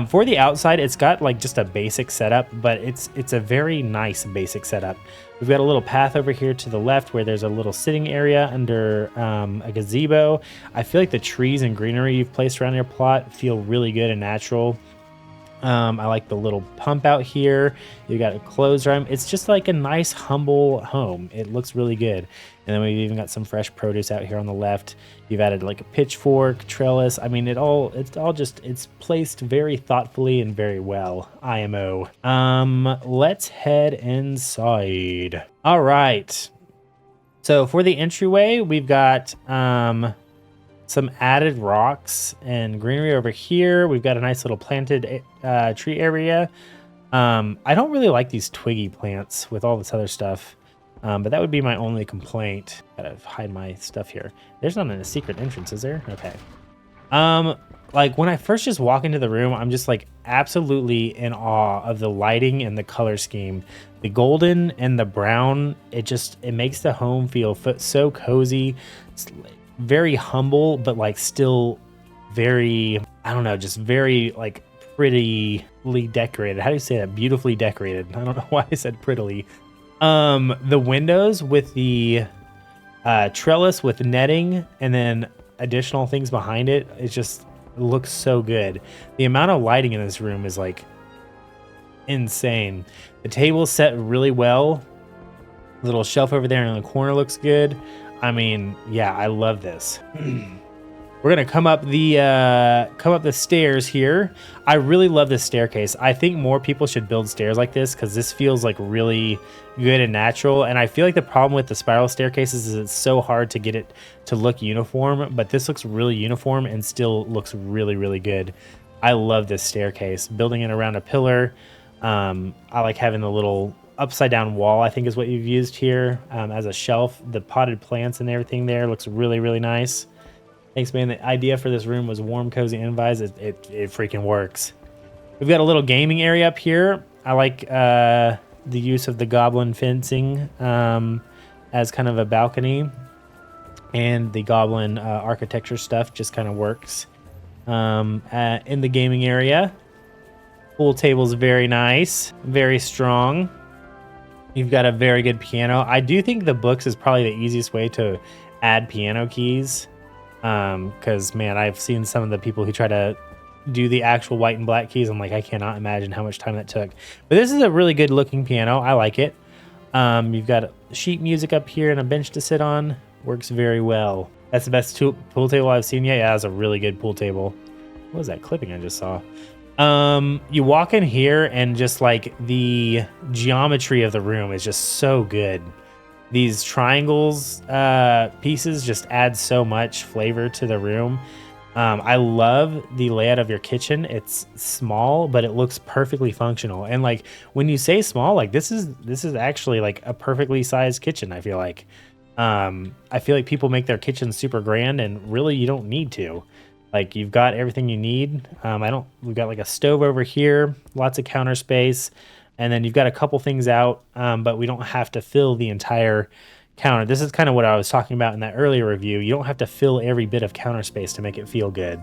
For the outside, it's got like just a basic setup, but it's a very nice basic setup. We've got a little path over here to the left where there's a little sitting area under a gazebo. I feel like the trees and greenery you've placed around your plot feel really good and natural. I like the little pump out here. You got a clothes room. It's just like a nice, humble home. It looks really good. And then we've even got some fresh produce out here on the left. You've added like a pitchfork, trellis. I mean, it's placed very thoughtfully and very well. IMO. Let's head inside. All right. So for the entryway, we've got some added rocks and greenery over here. We've got a nice little planted tree area. I don't really like these twiggy plants with all this other stuff, but that would be my only complaint. Gotta hide my stuff here. There's not a secret entrance, is there? Okay. Like when I first just walk into the room, I'm just like absolutely in awe of the lighting and the color scheme. The golden and the brown, it makes the home feel so cozy. It's very humble, but like still very, I don't know, just very like prettily decorated. How do you say that? Beautifully decorated. I don't know why I said prettily. The windows with the trellis with netting and then additional things behind it, it looks so good. The amount of lighting in this room is like insane. The table's set really well. Little shelf over there in the corner looks good. I mean, yeah, I love this. We're gonna come up the stairs here. I really love this staircase. I think more people should build stairs like this because this feels like really good and natural. And I feel like the problem with the spiral staircases is it's so hard to get it to look uniform, but this looks really uniform and still looks really, really good. I love this staircase. Building it around a pillar. I like having the little upside down wall, I think is what you've used here as a shelf. The potted plants and everything there looks really, really nice. Thanks, man. The idea for this room was warm, cozy, and vibes. It freaking works. We've got a little gaming area up here. I like the use of the goblin fencing as kind of a balcony. And the goblin architecture stuff just kind of works. In the gaming area, pool table's very nice, very strong. You've got a very good piano. I do think the books is probably the easiest way to add piano keys. Because man, I've seen some of the people who try to do the actual white and black keys. I'm like, I cannot imagine how much time that took. But this is a really good looking piano. I like it. You've got sheet music up here and a bench to sit on. Works very well. That's the best pool table I've seen yet. Yeah, that's a really good pool table. What was that clipping I just saw? You walk in here and just like the geometry of the room is just so good. These triangles pieces just add so much flavor to the room. I love the layout of your kitchen. It's small, but it looks perfectly functional. And like when you say small, like this is actually like a perfectly sized kitchen. I feel like people make their kitchens super grand, and really you don't need to. Like you've got everything you need. We've got like a stove over here, lots of counter space. And then you've got a couple things out, but we don't have to fill the entire counter. This is kind of what I was talking about in that earlier review. You don't have to fill every bit of counter space to make it feel good.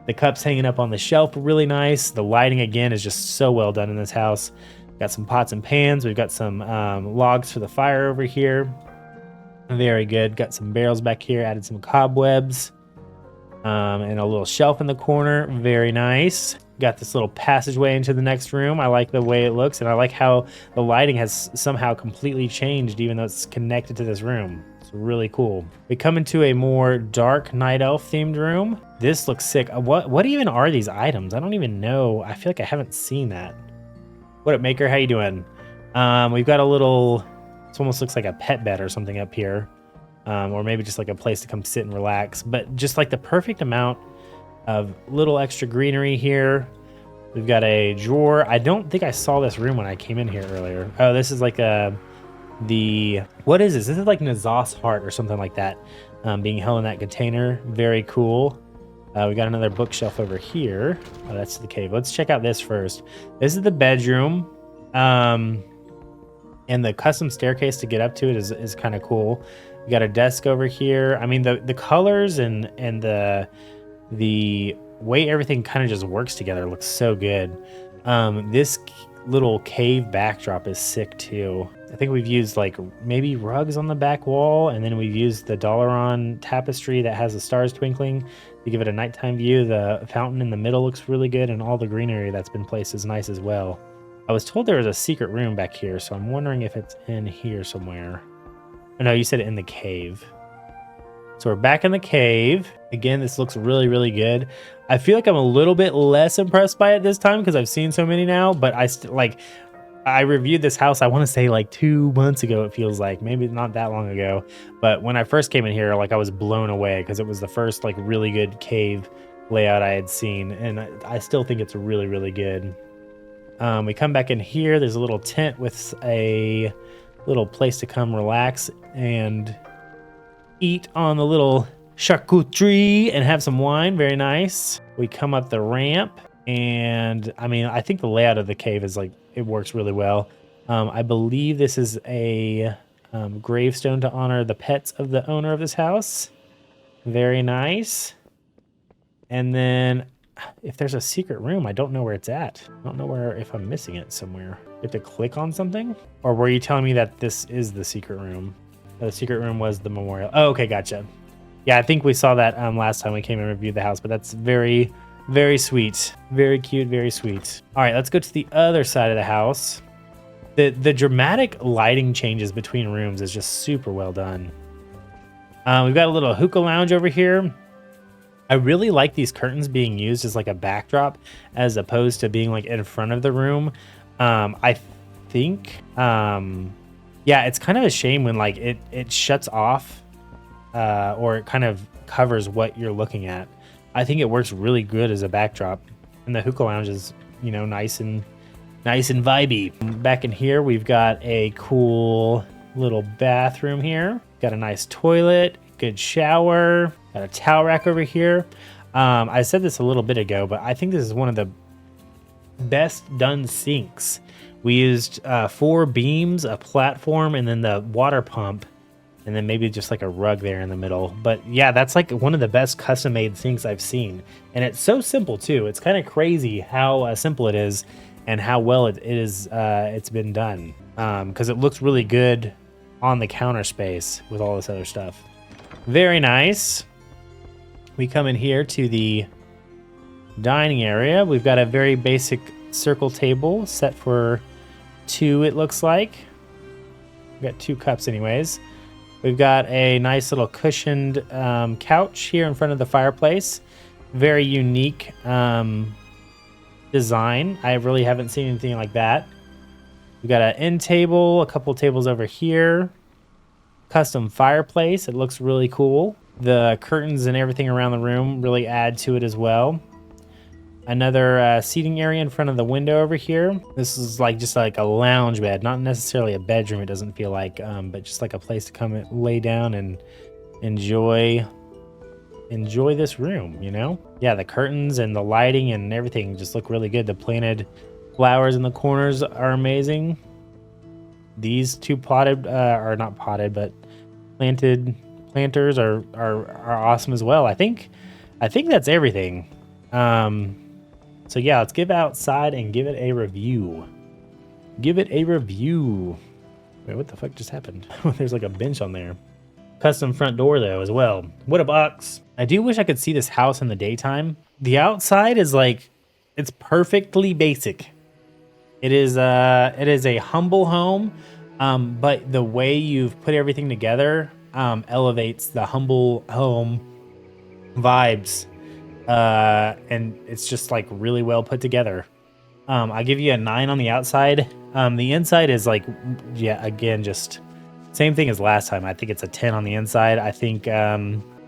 The cups hanging up on the shelf are really nice. The lighting, again, is just so well done in this house. Got some pots and pans. We've got some logs for the fire over here. Very good. Got some barrels back here. Added some cobwebs. And a little shelf in the corner. Very nice. Got this little passageway into the next room. I like the way it looks, and I like how the lighting has somehow completely changed, even though it's connected to this room. It's really cool. We come into a more dark night elf themed room. This looks sick. What even are these items? I don't even know. I feel like I haven't seen that. What up, Maker? How you doing? We've got a little, this almost looks like a pet bed or something up here. Or maybe just like a place to come sit and relax, but just like the perfect amount of little extra greenery here. We've got a drawer. I don't think I saw this room when I came in here earlier. Oh, this is like what is this? This is like Nazas heart or something like that, being held in that container. Very cool. We got another bookshelf over here. Oh, that's the cave. Let's check out this first. This is the bedroom. And the custom staircase to get up to it is kind of cool. We got a desk over here. I mean, the colors and the way everything kind of just works together looks so good. This little cave backdrop is sick too. I think we've used like maybe rugs on the back wall, and then we've used the Dalaran tapestry that has the stars twinkling to give it a nighttime view. The fountain in the middle looks really good, and all the greenery that's been placed is nice as well. I was told there was a secret room back here, so I'm wondering if it's in here somewhere. Oh, no, you said it in the cave. So we're back in the cave. Again, this looks really, really good. I feel like I'm a little bit less impressed by it this time because I've seen so many now, but I reviewed this house, I want to say like 2 months ago, it feels like. Maybe not that long ago. But when I first came in here, like I was blown away because it was the first like really good cave layout I had seen. And I still think it's really, really good. We come back in here. There's a little tent with a little place to come relax and eat on the little charcuterie and have some wine. Very nice. We come up the ramp, and I mean, I think the layout of the cave is like, it works really well. I believe this is a gravestone to honor the pets of the owner of this house. Very nice. And then if there's a secret room, I don't know where it's at. I don't know if I'm missing it somewhere. You have to click on something? Or were you telling me that this is the secret room? The secret room was the memorial. Oh, okay, gotcha. Yeah, I think we saw that last time we came and reviewed the house, but that's very, very sweet. Very cute, very sweet. All right, let's go to the other side of the house. The dramatic lighting changes between rooms is just super well done. We've got a little hookah lounge over here. I really like these curtains being used as like a backdrop as opposed to being like in front of the room. I think, yeah, it's kind of a shame when like it shuts off or it kind of covers what you're looking at. I think it works really good as a backdrop, and the hookah lounge is, you know, nice and vibey. Back in here, we've got a cool little bathroom here. Got a nice toilet, good shower, got a towel rack over here. I said this a little bit ago, but I think this is one of the best done sinks. We used 4 beams, a platform, and then the water pump, and then maybe just like a rug there in the middle. But yeah, that's like one of the best custom made sinks I've seen. And it's so simple too. It's kind of crazy how simple it is and how well it's been done. Because it looks really good on the counter space with all this other stuff. Very nice. We come in here to the dining area. We've got a very basic circle table set for 2, it looks like. We've got 2 cups anyways. We've got a nice little cushioned couch here in front of the fireplace. Very unique design. I really haven't seen anything like that. We've got an end table, a couple tables over here. Custom fireplace. It looks really cool. The curtains and everything around the room really add to it as well. Another seating area in front of the window over here. This is like just like a lounge bed, not necessarily a bedroom, it doesn't feel like, but just like a place to come and lay down and enjoy this room, you know? Yeah, the curtains and the lighting and everything just look really good. The planted flowers in the corners are amazing. These 2 potted, or not potted, but planters are awesome as well. I think that's everything. So yeah, let's give outside and give it a review. Give it a review. Wait, what the fuck just happened? There's like a bench on there. Custom front door though as well. What a box. I do wish I could see this house in the daytime. The outside is like, it's perfectly basic. It is a humble home, but the way you've put everything together elevates the humble home vibes. And it's just like really well put together. I'll give you a 9 on the outside. The inside is like, yeah, again, just same thing as last time. I think it's a 10 on the inside. I think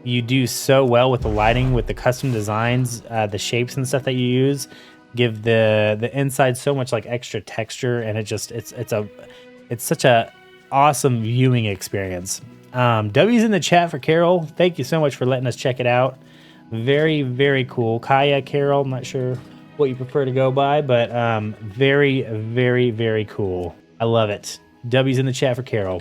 you do so well with the lighting, with the custom designs, the shapes and stuff that you use, give the inside so much like extra texture, and it's such a awesome viewing experience. W's in the chat for Carol. Thank you so much for letting us check it out. Very, very cool. Kaya, Carol, I'm not sure what you prefer to go by, but very, very, very cool. I love it. W's in the chat for Carol.